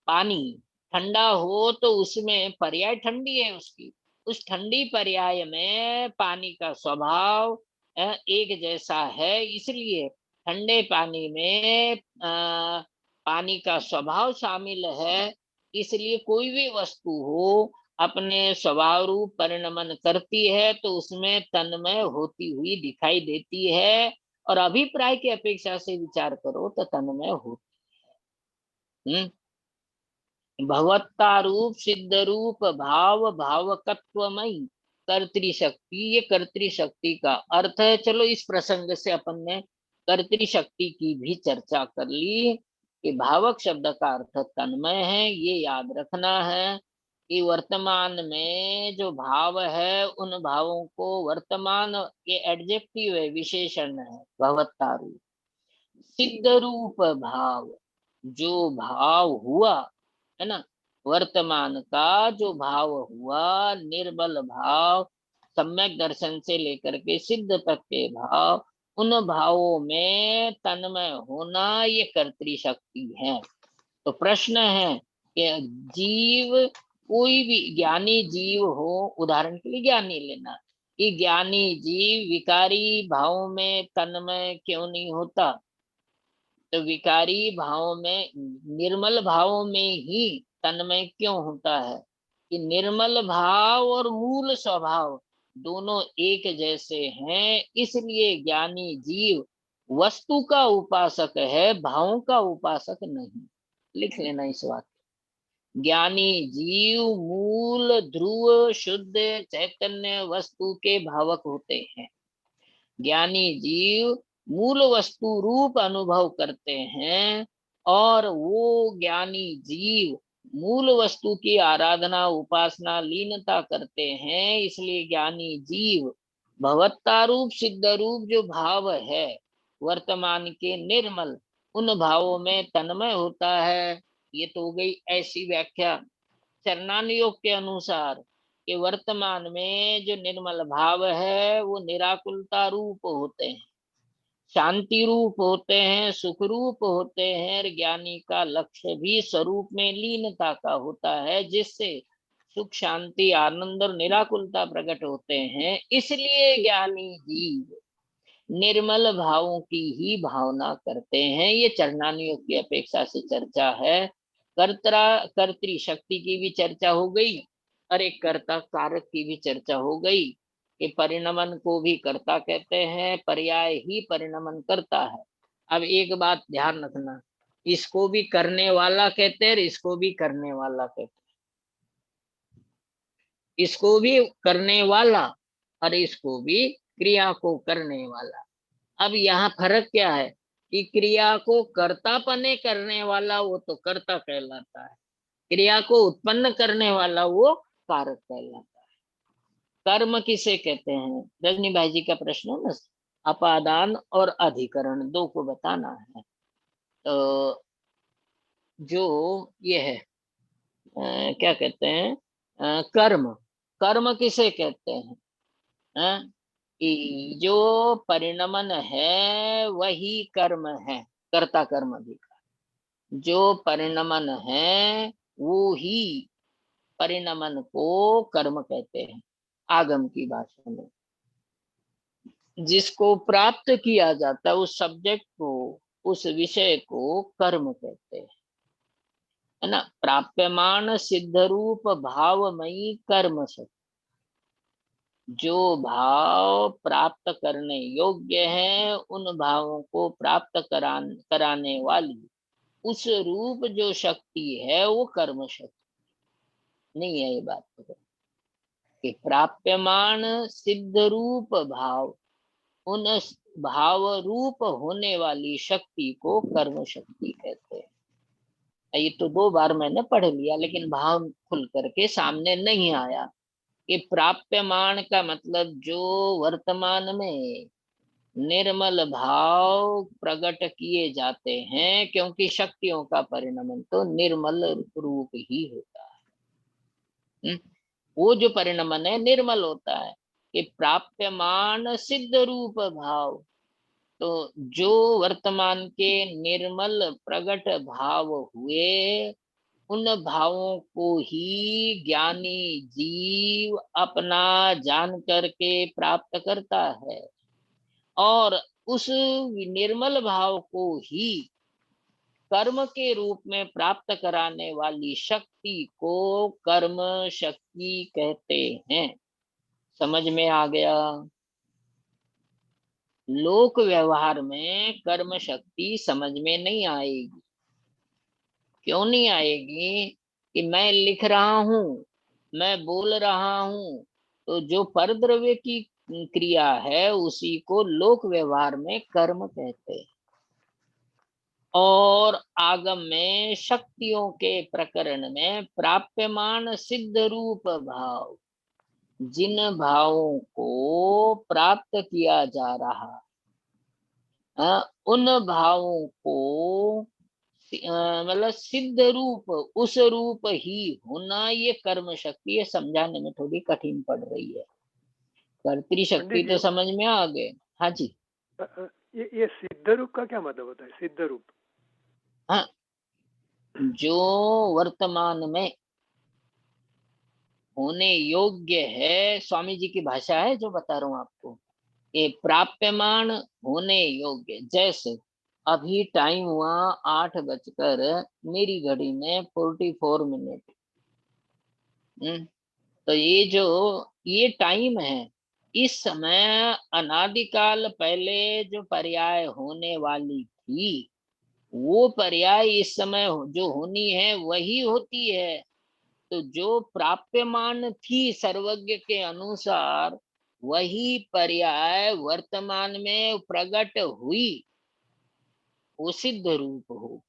पानी ठंडा हो तो उसमें पर्याय ठंडी है उसकी, उस ठंडी पर्याय में पानी का स्वभाव एक जैसा है, इसलिए ठंडे पानी में पानी का स्वभाव शामिल है। इसलिए कोई भी वस्तु हो अपने स्वभाव रूप परिणमन करती है तो उसमें तन्मय होती हुई दिखाई देती है, और अभिप्राय की अपेक्षा से विचार करो तो तन्मय होती है। भगवत्ता रूप सिद्ध रूप भाव भावकत्वमयी कर्तृशक्ति, ये कर्तृशक्ति का अर्थ है। चलो इस प्रसंग से अपन ने कर्तृशक्ति की भी चर्चा कर ली कि भावक शब्द का अर्थ तन्मय है। ये याद रखना है कि वर्तमान में जो भाव है उन भावों को, वर्तमान ये एडजेक्टिव है, विशेषण है भगवत्ता रूप। सिद्ध रूप भाव, जो भाव हुआ है ना, वर्तमान का जो भाव हुआ, निर्मल भाव, सम्यक दर्शन से लेकर के सिद्ध तक के भाव, उन भावों में तन्मय होना, ये कर्तृशक्ति है। तो प्रश्न है कि जीव, कोई भी ज्ञानी जीव हो, उदाहरण के लिए ज्ञानी लेना, कि ज्ञानी जीव विकारी भाव में तन्मय क्यों नहीं होता? तो विकारी भाव में, निर्मल भाव में ही तन्मय क्यों होता है? कि निर्मल भाव और मूल स्वभाव दोनों एक जैसे हैं, इसलिए ज्ञानी जीव वस्तु का उपासक है, भावों का उपासक नहीं। लिख लेना इस बात। ज्ञानी जीव मूल ध्रुव शुद्ध चैतन्य वस्तु के भावक होते हैं। ज्ञानी जीव मूल वस्तु रूप अनुभव करते हैं और वो ज्ञानी जीव मूल वस्तु की आराधना उपासना लीनता करते हैं। इसलिए ज्ञानी जीव भवत्ता रूप सिद्ध रूप जो भाव है वर्तमान के निर्मल उन भावों में तन्मय होता है। ये तो हो गई ऐसी व्याख्या चरणान योग के अनुसार कि वर्तमान में जो निर्मल भाव है वो निराकुलता रूप होते हैं, शांति रूप होते हैं, सुख रूप होते हैं। और ज्ञानी का लक्ष्य भी स्वरूप में लीनता का होता है जिससे सुख शांति आनंद और निराकुलता प्रकट होते हैं। इसलिए ज्ञानी जीव निर्मल भावों की ही भावना करते हैं। ये चरणानुयोग की अपेक्षा से चर्चा है। कर्तृ शक्ति की भी चर्चा हो गई और एक कर्ता कारक की भी चर्चा हो गई कि परिणमन को भी कर्ता कहते हैं, पर्याय ही परिणमन करता है। अब एक बात ध्यान रखना, इसको भी करने वाला कहते हैं, इसको भी करने वाला कहते हैं, इसको भी करने वाला और इसको भी क्रिया को करने वाला। अब यहाँ फर्क क्या है कि क्रिया को कर्तापने करने वाला वो तो कर्ता कहलाता है, क्रिया को उत्पन्न करने वाला वो कारक कहलाता है। कर्म किसे कहते हैं? रजनी भाई जी का प्रश्न है ना, अपादान और अधिकरण दो को बताना है। तो जो ये है क्या कहते हैं कर्म, कर्म किसे कहते हैं? जो परिणमन है वही कर्म है, कर्ता कर्म अधिकार। जो परिणमन है वो ही परिणमन को कर्म कहते हैं आगम की भाषा में। जिसको प्राप्त किया जाता है उस सब्जेक्ट को, उस विषय को कर्म कहते हैं, है ना। प्राप्यमान सिद्ध रूप भावमयी कर्म शक्ति, जो भाव प्राप्त करने योग्य हैं उन भावों को प्राप्त कराने वाली उस रूप जो शक्ति है वो कर्म शक्ति नहीं है। ये बात तो कि प्राप्यमान सिद्ध रूप भाव, उन भाव रूप होने वाली शक्ति को कर्म शक्ति कहते हैं। ये तो दो बार मैंने पढ़ लिया लेकिन भाव खुल करके सामने नहीं आया कि प्राप्यमान का मतलब जो वर्तमान में निर्मल भाव प्रकट किए जाते हैं, क्योंकि शक्तियों का परिणमन तो निर्मल रूप ही होता है। वो जो परिणमन है निर्मल होता है कि प्राप्यमान सिद्ध रूप भाव, तो जो वर्तमान के निर्मल प्रकट भाव हुए उन भावों को ही ज्ञानी जीव अपना जान करके प्राप्त करता है और उस निर्मल भाव को ही कर्म के रूप में प्राप्त कराने वाली शक्ति को कर्म शक्ति कहते हैं। समझ में आ गया? लोक व्यवहार में कर्म शक्ति समझ में नहीं आएगी। क्यों नहीं आएगी? कि मैं लिख रहा हूं, मैं बोल रहा हूं, तो जो परद्रव्य की क्रिया है उसी को लोक व्यवहार में कर्म कहते हैं। और आगम में शक्तियों के प्रकरण में प्राप्यमान सिद्ध रूप भाव, जिन भावों को प्राप्त किया जा रहा उन भावों को मतलब सिद्ध रूप, उस रूप ही होना, ये कर्म शक्ति है। समझाने में थोड़ी कठिन पड़ रही है। कर्तृ शक्ति तो समझ में आ गए। हाँ जी। ये सिद्ध रूप का क्या मतलब होता है? सिद्ध रूप, हाँ, जो वर्तमान में होने योग्य है, स्वामी जी की भाषा है जो बता रहा हूं आपको, ये प्राप्यमान होने योग्य। जैसे अभी टाइम हुआ 8 बजकर मेरी घड़ी में 44 मिनट। तो ये जो ये टाइम है, इस समय अनादिकाल पहले जो पर्याय होने वाली थी वो पर्याय इस समय जो होनी है वही होती है। तो जो प्राप्यमान थी सर्वज्ञ के अनुसार, वही पर्याय वर्तमान में प्रकट हुई, वो सिद्ध रूप होगी।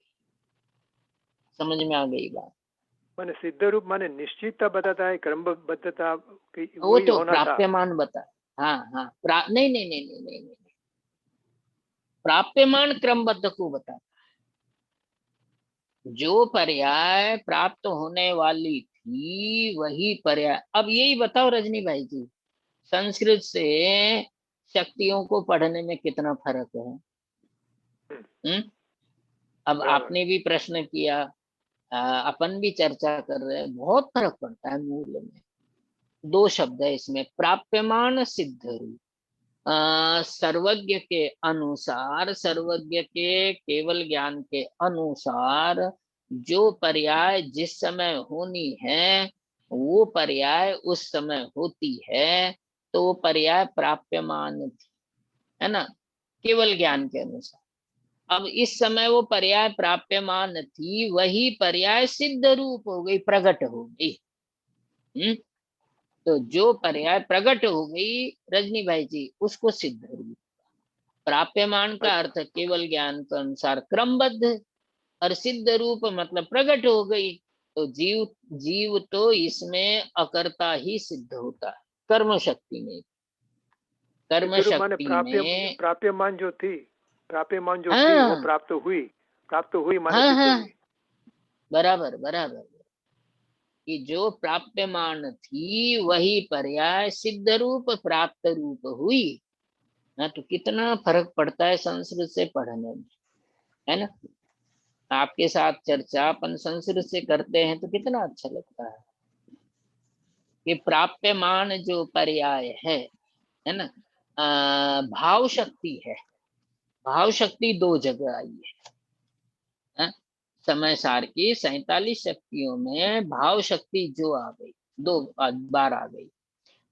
समझ में आ गई बात? माने सिद्ध रूप माने निश्चितता बताता है, क्रमबद्धता कि वो वही तो होना था। प्राप्यमान बता। हाँ हाँ, नहीं नहीं नहीं नहीं नहीं नहीं, प्राप्यमान क्रमबद्ध को बता। जो पर्याय प्राप्त होने वाली थी वही पर्याय। अब यही बताओ रजनी भाई जी, संस्कृत से शक्तियों को पढ़ने में कितना फर्क है? अब बराबर। आपने भी प्रश्न किया, अपन भी चर्चा कर रहे हैं, बहुत फर्क पड़ता है मूल में। दो शब्द है इसमें, प्राप्यमान सिद्ध रूप। सर्वज्ञ के अनुसार, सर्वज्ञ के केवल ज्ञान के अनुसार जो पर्याय जिस समय होनी है वो पर्याय उस समय होती है, तो वो पर्याय प्राप्यमान थी, है ना, केवल ज्ञान के अनुसार। अब इस समय वो पर्याय प्राप्यमान थी, वही पर्याय सिद्ध रूप हो गई, प्रकट हो गई। तो जो पर्याय प्रकट हो गई रजनी भाई जी, उसको सिद्ध रूप। प्राप्यमान का अर्थ केवल ज्ञान के अनुसार क्रमबद्ध, और सिद्ध रूप मतलब प्रकट हो गई। तो जीव तो इसमें अकर्ता ही सिद्ध होता है, कर्म शक्ति में। कर्म सिद्ध रूप माने शक्ति में प्राप्यमान जो थी, प्राप्यमान जो थी वो हाँ प्राप्त हुई माने हाँ सिद्ध हाँ, हुई। बराबर बराबर, कि जो प्राप्यमान थी वही पर्याय सिद्ध रूप प्राप्त रूप हुई। ना तो कितना फर्क पड़ता है संस्कृत से पढ़ने में, है ना। आपके साथ चर्चा अपन संस्कृत से करते हैं तो कितना अच्छा लगता है कि प्राप्यमान जो पर्याय है ना, भाव शक्ति है। भाव शक्ति दो जगह आई है। समय सार की 47 शक्तियों में भाव शक्ति जो आ गई, दो बार आ गई।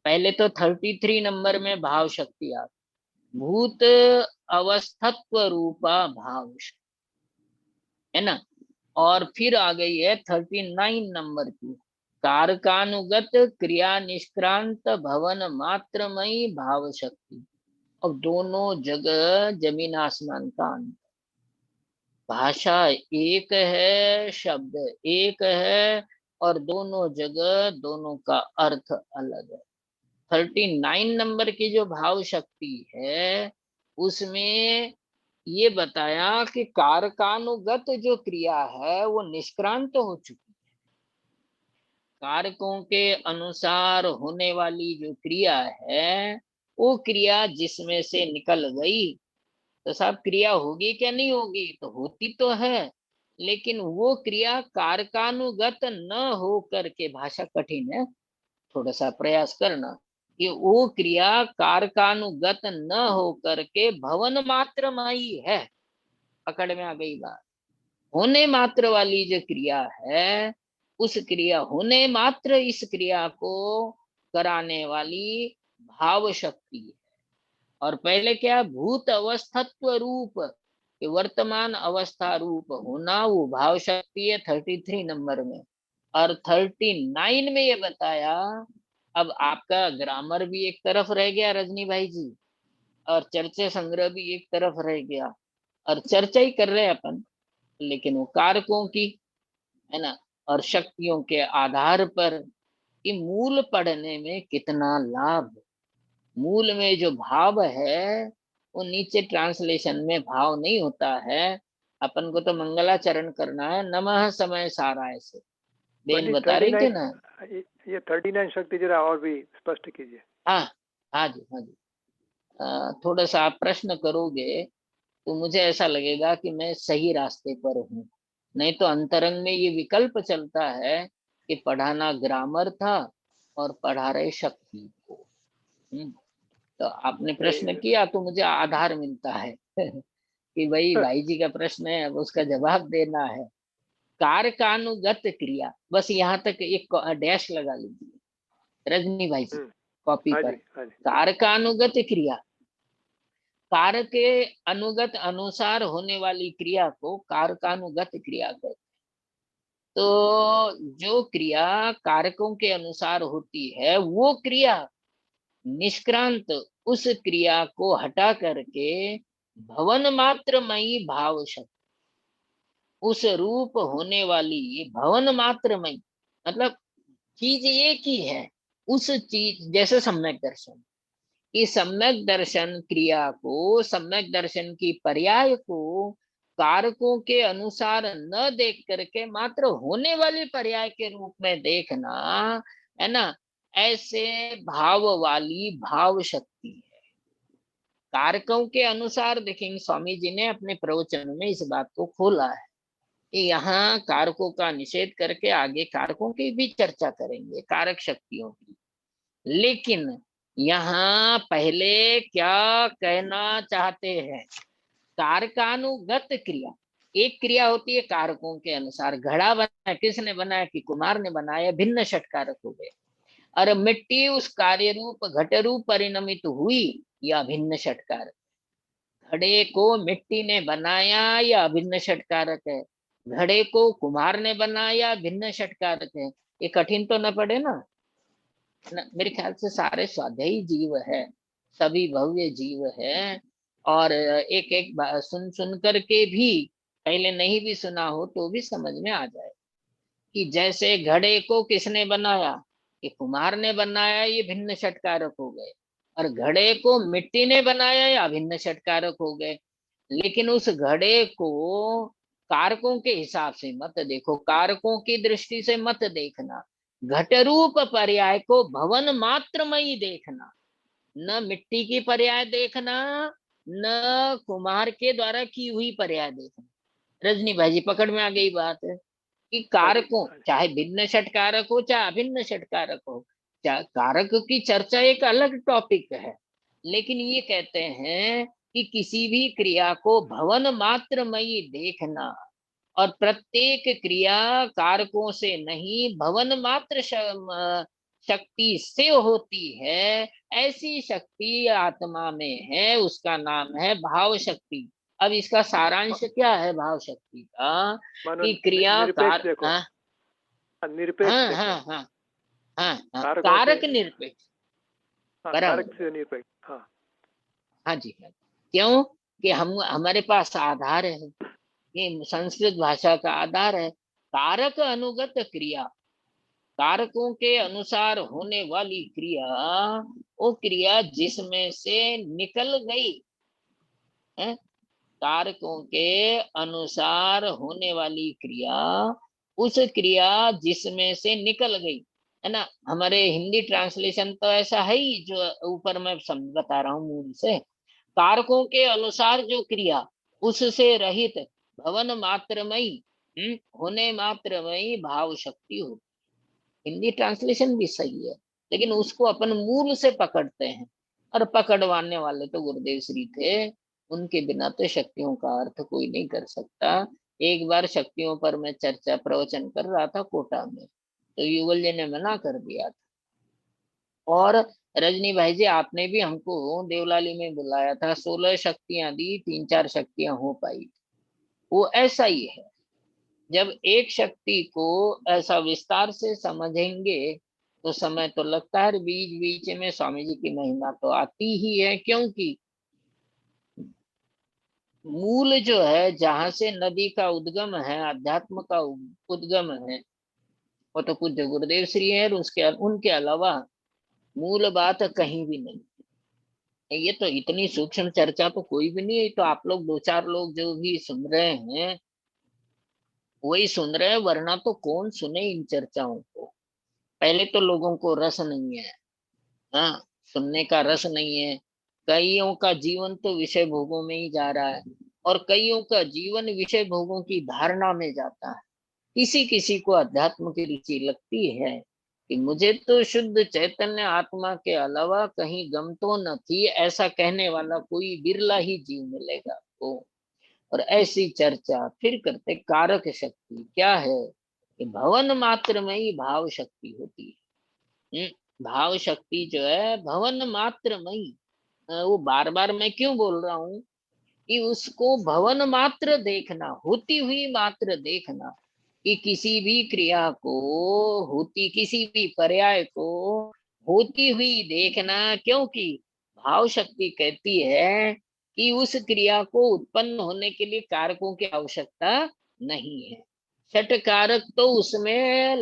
पहले तो 33 नंबर में भाव शक्ति आ गई, भूत अवस्थत्व रूपा भाव शक्ति, है ना। और फिर आ गई है 39 नंबर की, कारकानुगत क्रिया निष्क्रांत भवन मात्रमयी भाव शक्ति। अब दोनों जगह जमीन आसमान का अंतर। भाषा एक है, शब्द एक है, और दोनों जगह दोनों का अर्थ अलग है। 39 नंबर की जो भाव शक्ति है उसमें ये बताया कि कारकानुगत जो क्रिया है वो निष्क्रांत हो चुकी है। कारकों के अनुसार होने वाली जो क्रिया है, वो क्रिया जिसमें से निकल गई, तो साहब क्रिया होगी क्या नहीं होगी? तो होती तो है, लेकिन वो क्रिया कारकानुगत न हो करके, भाषा कठिन है, थोड़ा सा प्रयास करना, कि वो क्रिया कारकानुगत न हो करके भवन मात्रमयी है। पकड़ में आ गई बात। होने मात्र वाली जो क्रिया है, उस क्रिया होने मात्र इस क्रिया को कराने वाली भाव शक्ति है। और पहले क्या, भूत अवस्थत्व रूप, कि वर्तमान अवस्था रूप होना, वो भाव शक्ति है 33 नंबर में। और 39 में ये बताया। अब आपका ग्रामर भी एक तरफ रह गया रजनी भाई जी, और चर्चा संग्रह भी एक तरफ रह गया, और चर्चा ही कर रहे हैं अपन, लेकिन वो कारकों की, है ना, और शक्तियों के आधार पर कि मूल पढ़ने में कितना लाभ। मूल में जो भाव है वो नीचे ट्रांसलेशन में भाव नहीं होता है। अपन को तो मंगलाचरण करना है, नमः समय साराय से। बेन बता रही थी ना। ये 39 शक्ति जरा और भी स्पष्ट कीजिए। हाँ हाँ जी, हाँ जी। थोड़ा सा आप प्रश्न करोगे तो मुझे ऐसा लगेगा कि मैं सही रास्ते पर हूँ। नहीं तो अंतरंग में ये विकल्प चलता है कि पढ़ाना ग्रामर था और पढ़ा रहे शक्ति को। तो आपने प्रश्न किया तो मुझे आधार मिलता है कि भाई जी का प्रश्न है, अब उसका जवाब देना है। कारकानुगत क्रिया, बस यहाँ तक एक डैश लगा लीजिए रजनी भाई जी कॉपी पर। कारकानुगत क्रिया, कार्य के अनुगत अनुसार होने वाली क्रिया को कारकानुगत क्रिया कहते हैं। तो जो क्रिया कारकों के अनुसार होती है वो क्रिया निष्क्रांत उस क्रिया को हटा करके भवन मात्रमयी भाव शक्ति, उस रूप होने वाली भवन मात्रमयी, मतलब चीज एक ही है, उस चीज जैसे सम्यक दर्शन, कि सम्यक दर्शन क्रिया को, सम्यक दर्शन की पर्याय को कारकों के अनुसार न देख करके मात्र होने वाली पर्याय के रूप में देखना है ना, ऐसे भाव वाली भाव शक्ति है। कारकों के अनुसार देखेंगे, स्वामी जी ने अपने प्रवचन में इस बात को खोला है कि यहाँ कारकों का निषेध करके आगे कारकों की भी चर्चा करेंगे, कारक शक्तियों की। लेकिन यहाँ पहले क्या कहना चाहते हैं, कारकानुगत क्रिया, एक क्रिया होती है कारकों के अनुसार। घड़ा बनाया, किसने बनाया? कि कुम्हार ने बनाया, भिन्न षट कारक हो गए। और मिट्टी उस कार्य रूप घट रूप परिणमित हुई, या भिन्न षट कारक। घड़े को मिट्टी ने बनाया या भिन्न षट कारक है, घड़े को कुम्हार ने बनाया भिन्न षट कारक है। ये कठिन तो न पड़े ना? मेरे ख्याल से सारे स्वाध्यायी जीव है, सभी भव्य जीव है, और एक एक सुन सुन करके भी, पहले नहीं भी सुना हो तो भी समझ में आ जाए कि जैसे घड़े को किसने बनाया? कि कुम्हार ने बनाया, ये भिन्न षट कारक हो गए। और घड़े को मिट्टी ने बनाया, या भिन्न षट कारक हो गए। लेकिन उस घड़े को कारकों के हिसाब से मत देखो, कारकों की दृष्टि से मत देखना। घट रूप पर्याय को भवन मात्रमयी देखना, न मिट्टी की पर्याय देखना, न कुम्हार के द्वारा की हुई पर्याय देखना। रजनी भाई जी, पकड़ में आ गई बात है कि कारकों, चाहे भिन्न षट कारक हो चाहे अभिन्न षट कारक हो, कारक की चर्चा एक अलग टॉपिक है। लेकिन ये कहते हैं कि किसी भी क्रिया को भवन मात्रमयी देखना, और प्रत्येक क्रिया कारकों से नहीं भवन मात्र शक्ति से होती है। ऐसी शक्ति आत्मा में है, उसका नाम है भाव शक्ति। अब इसका सारांश क्या है भाव शक्ति का? कि क्रिया कार, निरपेक्ष, हाँ हाँ हाँ हाँ हाँ, कारक निरपेक्ष, कारक से निरपेक्ष, हाँ हाँ जी। क्यों? कि हमारे पास आधार है, ये संस्कृत भाषा का आधार है। कारक अनुगत क्रिया, कारकों के अनुसार होने वाली क्रिया, वो क्रिया जिसमें से निकल गई है। कारकों के अनुसार होने वाली क्रिया, उस क्रिया जिसमें से निकल गई, है ना। हमारे हिंदी ट्रांसलेशन तो ऐसा है ही, जो ऊपर मैं बता रहा हूँ मूल से। कारकों के अनुसार जो क्रिया, उससे रहित भवन मात्रमयी, होने मात्रमयी भाव शक्ति होती। हिंदी ट्रांसलेशन भी सही है, लेकिन उसको अपन मूल से पकड़ते हैं, और पकड़वाने वाले तो गुरुदेव श्री थे। उनके बिना तो शक्तियों का अर्थ कोई नहीं कर सकता। एक बार शक्तियों पर मैं चर्चा प्रवचन कर रहा था कोटा में, तो युगल जी ने मना कर दिया था। और रजनी भाई जी, आपने भी हमको देवलाली में बुलाया था, 16 शक्तियां दी, 3-4 शक्तियां हो पाई। वो ऐसा ही है, जब एक शक्ति को ऐसा विस्तार से समझेंगे तो समय तो लगता है, बीच बीच में स्वामी जी की महिमा तो आती ही है। क्योंकि मूल जो है, जहां से नदी का उद्गम है, अध्यात्म का उद्गम है, वो तो पूज्य गुरुदेव श्री है, उसके उनके अलावा मूल बात कहीं भी नहीं। ये तो इतनी सूक्ष्म चर्चा तो कोई भी नहीं है। तो आप लोग 2-4 लोग जो भी सुन रहे हैं वही सुन रहे हैं, वरना तो कौन सुने इन चर्चाओं को। पहले तो लोगों को रस नहीं है, हाँ, सुनने का रस नहीं है। कईयों का जीवन तो विषय भोगों में ही जा रहा है, और कईयों का जीवन विषय भोगों की धारणा में जाता है। किसी किसी को अध्यात्म की रुचि लगती है कि मुझे तो शुद्ध चैतन्य आत्मा के अलावा कहीं गम तो न थी, ऐसा कहने वाला कोई बिरला ही जीव मिलेगा आपको। और ऐसी चर्चा फिर करते। कारक शक्ति क्या है? कि भवन मात्र में ही भाव शक्ति होती है। भाव शक्ति जो है भवन मात्र में ही, वो बार बार मैं क्यों बोल रहा हूँ कि उसको भवन मात्र देखना, होती हुई मात्र देखना, कि किसी भी क्रिया को होती, किसी भी पर्याय को होती हुई देखना, क्योंकि भाव शक्ति कहती है कि उस क्रिया को उत्पन्न होने के लिए कारकों की आवश्यकता नहीं है। छठ कारक तो उसमें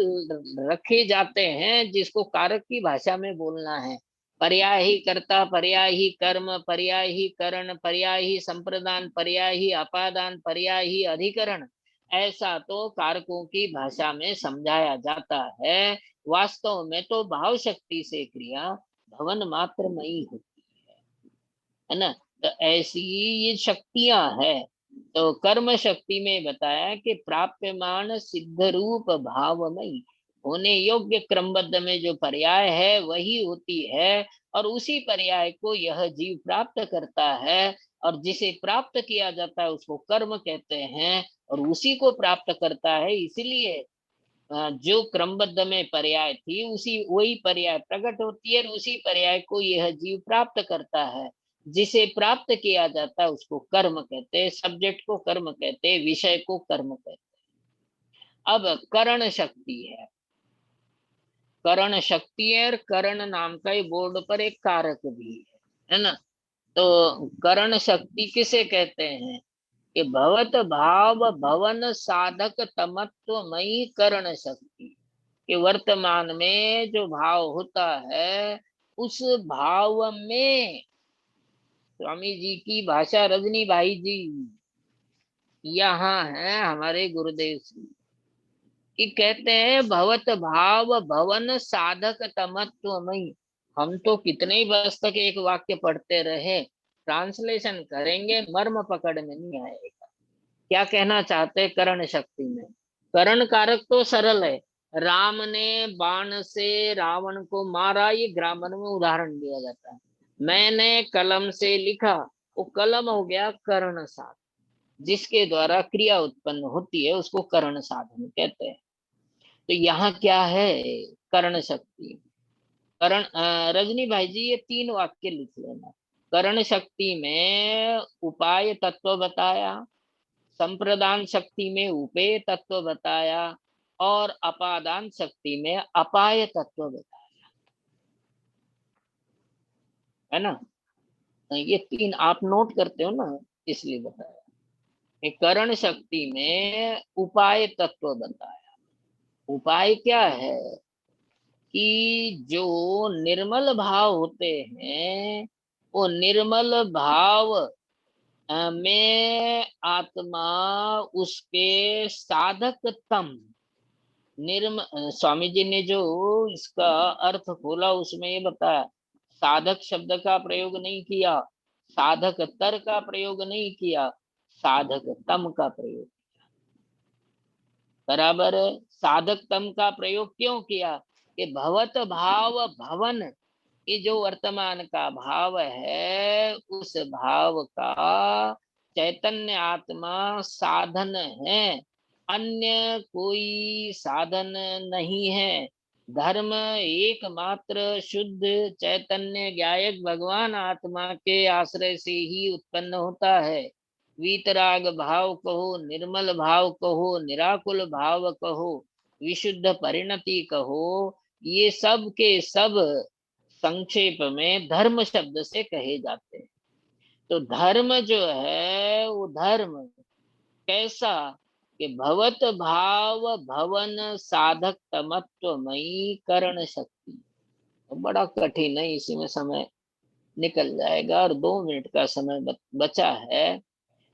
रखे जाते हैं जिसको कारक की भाषा में बोलना है। पर्याय ही कर्ता, पर्याय ही कर्म, पर्याय ही करण, पर्याय ही संप्रदान, पर्याय ही अपादान, पर्याय ही अधिकरण, ऐसा तो कारकों की भाषा में समझाया जाता है। वास्तव में तो भाव शक्ति से क्रिया भवन मात्रमयी होती है ना। तो ऐसी ये शक्तियां है। तो कर्म शक्ति में बताया कि प्राप्यमान सिद्ध रूप भावमयी, होने योग्य क्रमबद्ध में जो पर्याय है वही होती है, और उसी पर्याय को यह जीव प्राप्त करता है, और जिसे प्राप्त किया जाता है उसको कर्म कहते हैं, और उसी को प्राप्त करता है। इसलिए जो क्रमबद्ध में पर्याय थी उसी वही पर्याय प्रकट होती है, और उसी पर्याय को यह जीव प्राप्त करता है। जिसे प्राप्त किया जाता है उसको कर्म कहते हैं, सब्जेक्ट को कर्म कहते हैं, विषय को कर्म कहते हैं। अब करण शक्ति है, करण शक्ति है, और करण नाम का बोर्ड पर एक कारक भी है ना। तो करण शक्ति किसे कहते हैं कि भवत भाव भवन साधक तमत्वमयी करण शक्ति, कि वर्तमान में जो भाव होता है उस भाव में, स्वामी जी की भाषा, रजनी भाई जी यहाँ है हमारे गुरुदेव जी, कि कहते हैं भवत भाव भवन साधक तमत्वमयी। हम तो कितने ही वर्ष तक एक वाक्य पढ़ते रहे, ट्रांसलेशन करेंगे मर्म पकड़ में नहीं आएगा। क्या कहना चाहते हैं करण शक्ति में? करण कारक तो सरल है, राम ने बाण से रावण को मारा, ये ग्रामर में उदाहरण दिया जाता है। मैंने कलम से लिखा, वो कलम हो गया करण साधन, जिसके द्वारा क्रिया उत्पन्न होती है उसको करण साधन कहते हैं। तो यहाँ क्या है करण शक्ति? करण रजनी भाई जी ये 3 वाक्य लिख लेना। करण शक्ति में उपाय तत्व बताया, संप्रदान शक्ति में उपेय तत्व बताया, और अपादान शक्ति में अपाय तत्व बताया, है ना। ये 3 आप नोट करते हो ना, इसलिए बताया। करण शक्ति में उपाय तत्व बताया। उपाय क्या है कि जो निर्मल भाव होते हैं वो निर्मल भाव में आत्मा उसके साधक तम स्वामी जी ने जो इसका अर्थ खोला उसमें ये बताया, साधक शब्द का प्रयोग नहीं किया, साधक तर का प्रयोग नहीं किया, साधक तम का प्रयोग बराबर है। साधक तम का प्रयोग क्यों किया कि भवत भाव भवन, ये जो वर्तमान का भाव है उस भाव का चैतन्य आत्मा साधन है, अन्य कोई साधन नहीं है। धर्म एकमात्र शुद्ध चैतन्य ज्ञायक भगवान आत्मा के आश्रय से ही उत्पन्न होता है। वीतराग भाव कहो, निर्मल भाव कहो, निराकुल भाव कहो, विशुद्ध परिणति कहो, ये सब के सब संक्षेप में धर्म शब्द से कहे जाते हैं। तो धर्म जो है वो धर्म कैसा कि भवत भाव भवन साधक तमत्वमयी करण शक्ति। तो बड़ा कठिन है, इसी में समय निकल जाएगा और 2 मिनट का समय बचा है।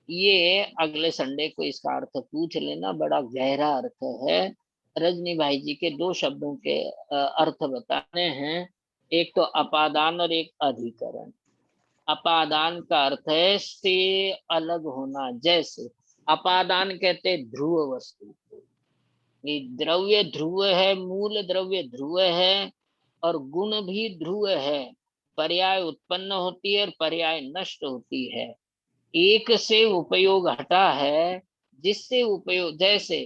ये अगले संडे को इसका अर्थ पूछ लेना, बड़ा गहरा अर्थ है। रजनी भाई जी के 2 शब्दों के अर्थ बताने हैं, एक तो अपादान और एक अधिकरण। अपादान का अर्थ है से अलग होना, जैसे अपादान कहते ध्रुव वस्तु, ये द्रव्य ध्रुव है, मूल द्रव्य ध्रुव है और गुण भी ध्रुव है। पर्याय उत्पन्न होती है और पर्याय नष्ट होती है। एक से उपयोग हटा है, जिससे उपयोग, जैसे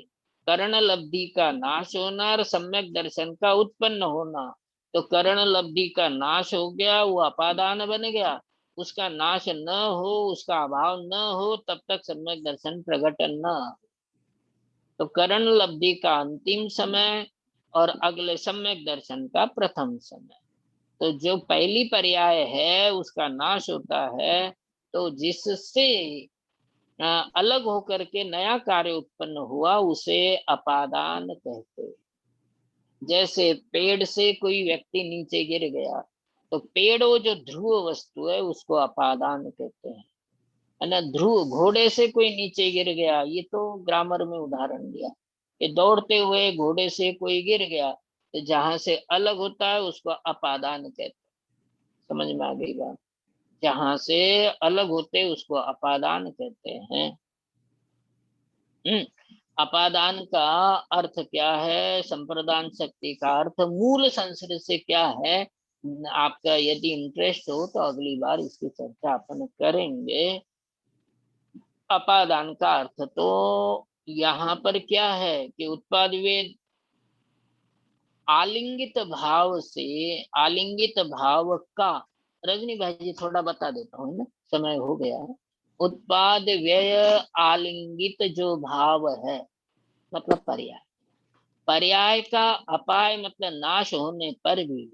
करण लब्धि का नाश होना और सम्यक दर्शन का उत्पन्न होना। तो करण लब्धि का नाश हो गया, वो अपादान बन गया, उसका नाश न हो, उसका अभाव न हो, तब तक सम्यक दर्शन प्रकट न। तो करण लब्धि का अंतिम समय और अगले सम्यक दर्शन का प्रथम समय। तो जो पहली पर्याय है उसका नाश होता है, तो जिससे अलग होकर के नया कार्य उत्पन्न हुआ उसे अपादान कहते हैं। जैसे पेड़ से कोई व्यक्ति नीचे गिर गया, तो पेड़ वो जो ध्रुव वस्तु है उसको अपादान कहते हैं, है ना। ध्रुव, घोड़े से कोई नीचे गिर गया, ये तो ग्रामर में उदाहरण दिया कि दौड़ते हुए घोड़े से कोई गिर गया, तो जहां से अलग होता है उसको अपादान कहते हैं। समझ में आ गई बात? जहां से अलग होते उसको अपादान कहते हैं। अपादान का अर्थ क्या है? संप्रदान शक्ति का अर्थ मूल संस्कृत से क्या है? आपका यदि इंटरेस्ट हो तो अगली बार इसकी चर्चा अपन करेंगे। अपादान का अर्थ तो यहाँ पर क्या है कि उत्पाद वेद आलिंगित भाव से, आलिंगित भाव का, रजनी भाई जी थोड़ा बता देता हूँ ना, समय हो गया है। उत्पाद व्यय आलिंगित जो भाव है मतलब पर्याय, पर्याय का अपाय मतलब नाश होने पर भी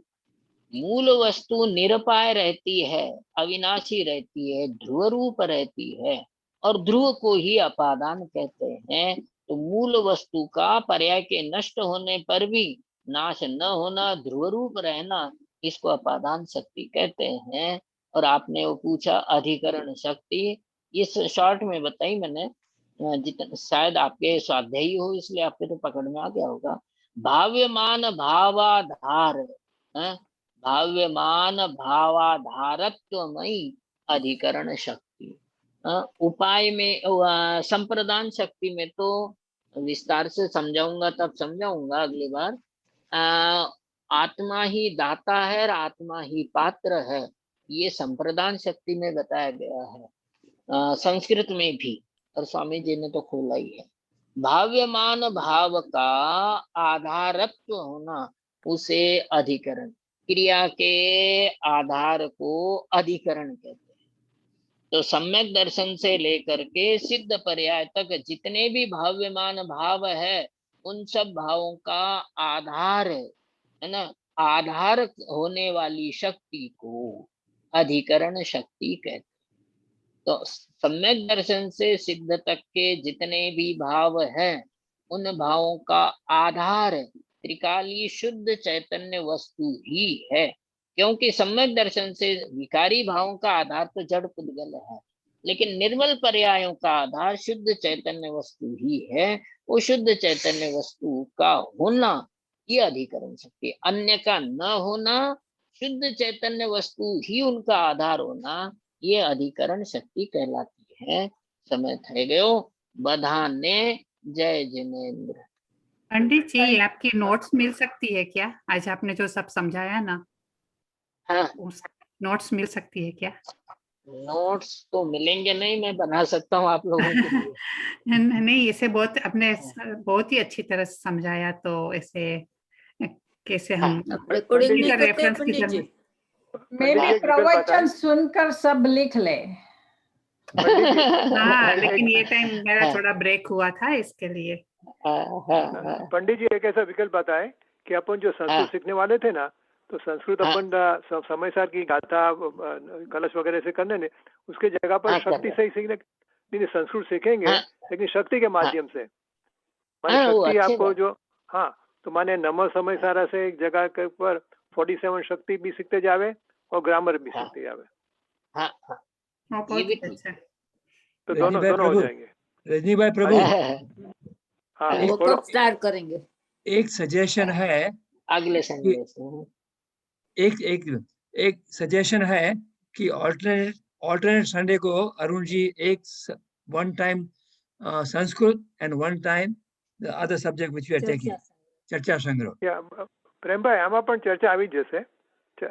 मूल वस्तु निरपाय रहती है, अविनाशी रहती है, ध्रुव रूप रहती है, और ध्रुव को ही अपादान कहते हैं। तो मूल वस्तु का पर्याय के नष्ट होने पर भी नाश न होना, ध्रुव रूप रहना, इसको अपादान शक्ति कहते हैं। और आपने वो पूछा अधिकरण शक्ति, इस शॉर्ट में बताई मैंने, जितना शायद आपके स्वाध्यायी हो इसलिए आपके तो पकड़ में आ गया होगा। भाव्यमान भावाधार, भाव्यमान भावाधारत्वमयी अधिकरण शक्ति। उपाय में संप्रदान शक्ति में तो विस्तार से समझाऊंगा, तब समझाऊंगा अगली बार। आत्मा ही दाता है और आत्मा ही पात्र है, ये संप्रदान शक्ति में बताया गया है संस्कृत में भी, और स्वामी जी ने तो खोला ही है। भाव्यमान भाव का आधारत्व होना उसे अधिकरण, क्रिया के आधार को अधिकरण कहते हैं। तो सम्यक दर्शन से लेकर के सिद्ध पर्याय तक जितने भी भाव्यमान भाव है उन सब भावों का आधार है ना, आधार होने वाली शक्ति को अधिकरण शक्ति कहते हैं। तो सम्यक दर्शन से सिद्ध तक के जितने भी भाव हैं उन भावों का आधार त्रिकालीय शुद्ध चैतन्य वस्तु ही है। क्योंकि सम्यक दर्शन से विकारी भावों का आधार तो जड़ पुद्गल है, लेकिन निर्मल पर्यायों का आधार शुद्ध चैतन्य वस्तु ही है। वो शुद्ध चैतन्य वस्तु का होना ये अधिकरण शक्ति, अन्य का न होना, शुद्ध चैतन्य वस्तु ही उनका आधार होना, ये अधिकरण शक्ति कहलाती है। समय થઈ ગયો, બધાને जय जिनेन्द्र। पंडित जी आपकी नोट्स मिल सकती है क्या? आज आपने जो सब समझाया ना, हाँ, नोट्स मिल सकती है क्या? नोट्स तो मिलेंगे नहीं, मैं बना सकता हूँ आप लोगों के लिए। नहीं, इसे बहुत आपने बहुत ही अच्छी तरह से समझाया, तो ऐसे कैसे हम रिकॉर्डिंग नहीं करते रेफरेंस की पंडित जी? मैं भी प्रवचन सुनकर सब लिख ले। हाँ, लेकिन ये टाइम मेरा थोड़ा ब्रेक हुआ था इसके लिए। पंडित जी एक ऐसा विकल्प आता है कि अपन जो संस्कृत सीखने वाले थे ना, तो संस्कृत अपन समय सार की गाथा कलश वगैरह से करने ने, उसके जगह पर शक्ति से ही सीखने, नहीं संस्कृत सीखेंगे लेकिन शक्ति के माध्यम से, माने शक्ति आपको जो, हाँ तो माने नमो समय सारा से एक जगह के ऊपर 47 शक्ति भी सीखते जावे और ग्रामर भी सीखते जावे। ये भी अच्छा, तो दोनों हो जाएंगे। रजनी भाई प्रभु, हाँ वो कब स्टार्ट करेंगे? एक सजेशन है अगले संडे से। एक सजेशन है कि ऑल्टरनेट संडे को अरुण जी एक one time Sanskrit and one time the other subject which we are taking, चर्चा संग्रह। પ્રેમ ભાઈ આમાં પણ ચર્ચા આવી જશે, જે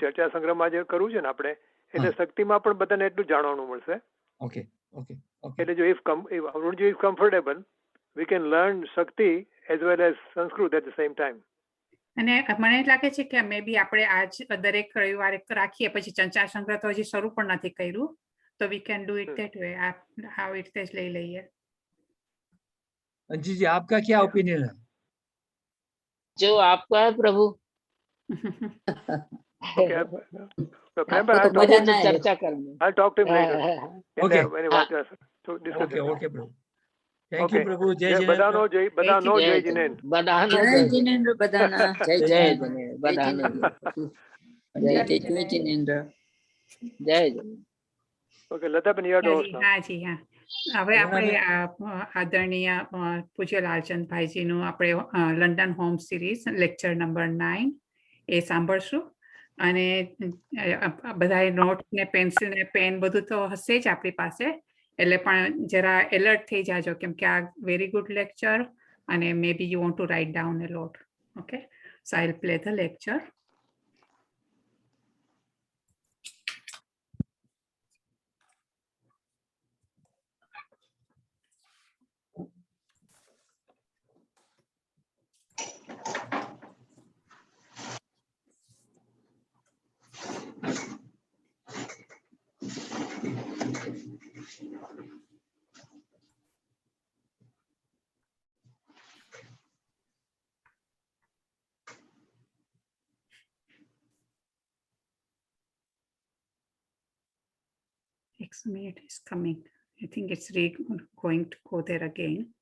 ચર્ચા સંગ્રહમાં જે કરવું છે ને આપણે, એટલે શક્તિમાં પણ બધાને એટલું જાણવાનું મળશે. ઓકે ઓકે ઓકે, એટલે જો if અરુણજી is comfortable, we can learn Shakti as well as Sanskrit at the same time. અને મને લાગે છે કે મે બી આપણે આજ દરેક રવિવારે રાખીએ, પછી ચંચા સંગ્રહ તો હજી શરૂ પણ નથી કર્યું, તો we can do it that way. આ રીતે જ લઈ લઈએ. अंशी जी आपका क्या ओपिनियन है? जो आपका है प्रभु। Okay. Prem, आपको तो मुझे मजा तो ना आए। चर्चा करनी। I'll talk to him later. Okay. When he wants to discuss okay it. Okay Prabhu, thank you Okay. प्रभु. जय બધાનો जिनेन्द्र. જય, બધાનો जय જય जिनेन्द्र, જીનેન્દ્ર. बधानो जय जय जिनेन्द्र बदाना, जय जय जिनेन्द्र, जिनेन्द्र, जय बधानो जिनेन्द्र, जय पंडित जी, जय जिनेन्द्र. जय Jinendra. Okay, Lataben, you are the host now. હા જી, હા. હવે આપણે આદરણીય પૂજ્ય લાલચંદભાઈજીનું આપણે London home series lecture number 9 એ સાંભળશું. અને બધાએ નોટ ને પેન્સિલ ને પેન બધું તો હશે જ આપણી પાસે, એટલે પણ જરા એલર્ટ થઈ જાજો, કેમ કે આ વેરી ગુડ લેક્ચર અને may be you want to write down a lot. Okay, so I will play the lecture. Next minute is coming. I think it's going to go there again.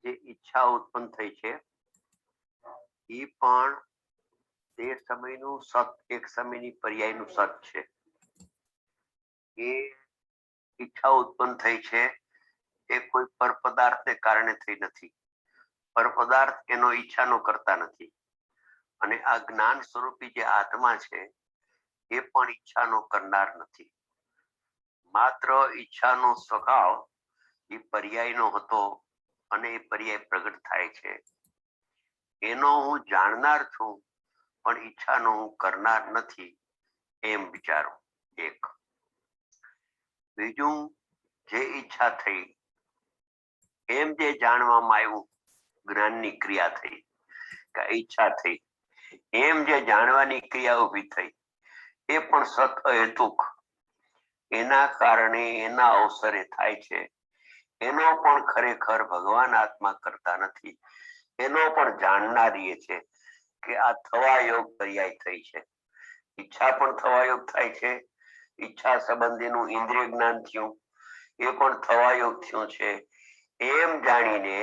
જે ઈચ્છા ઉત્પન્ન થઈ છે એ પણ તે સમયનું સત, એક સમયની પર્યાયનું સત છે. એ ઈચ્છા ઉત્પન્ન થઈ છે એ કોઈ પરપદાર્થને કારણે થઈ નથી. પરપદાર્થ એનો ઈચ્છાનો કરતા નથી. અને આ જ્ઞાન સ્વરૂપી જે આત્મા છે એ પણ ઈચ્છાનો કરનાર નથી. માત્ર ઈચ્છાનો સ્વભાવ એ પર્યાયનો હતો અને એ પર્યાય પ્રગટ થાય છે. એનો હું જાણનાર છું પણ ઈચ્છાનો હું કરનાર નથી, એમ વિચારો. એક. બીજું, જે ઈચ્છા થઈ એમ જે જાણવામાં આવ્યું, જ્ઞાનની ક્રિયા થઈ કે ઈચ્છા થઈ, એમ જે જાણવાની ક્રિયા ઊભી થઈ એ પણ સત અહેતુક એના કારણે એના અવસરે થાય છે. એનો પણ ખરેખર ભગવાન આત્મા કરતા નથી. એનો પણ જાણનારી છે કે આ થવા યોગ પર્યાય થઈ છે. ઈચ્છા પણ થવા યોગ થાય છે. ઈચ્છા સંબંધીનું ઇન્દ્રિય જ્ઞાન થયું એ પણ થવા યોગ થયું છે. એમ જાણીને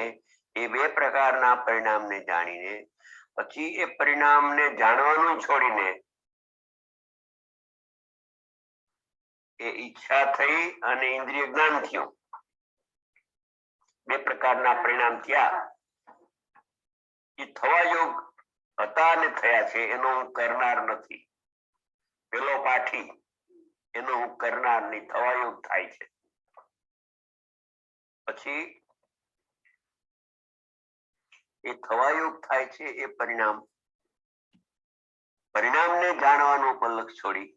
એ બે પ્રકારના પરિણામને જાણીને પછી એ પરિણામને જાણવાનું છોડીને એ ઈચ્છા થઈ અને ઇન્દ્રિય જ્ઞાન થયું, બે પ્રકારના પરિણામ થયા. એ થવા યોગ હતા અને થયા છે એનો હું કરનાર નથી. પેલો પાઠી એનો હું કરનાર નહીં, થવા યોગ થાય છે. પછી એ થવા યોગ થાય છે એ પરિણામને જાણવાનું પલક છોડી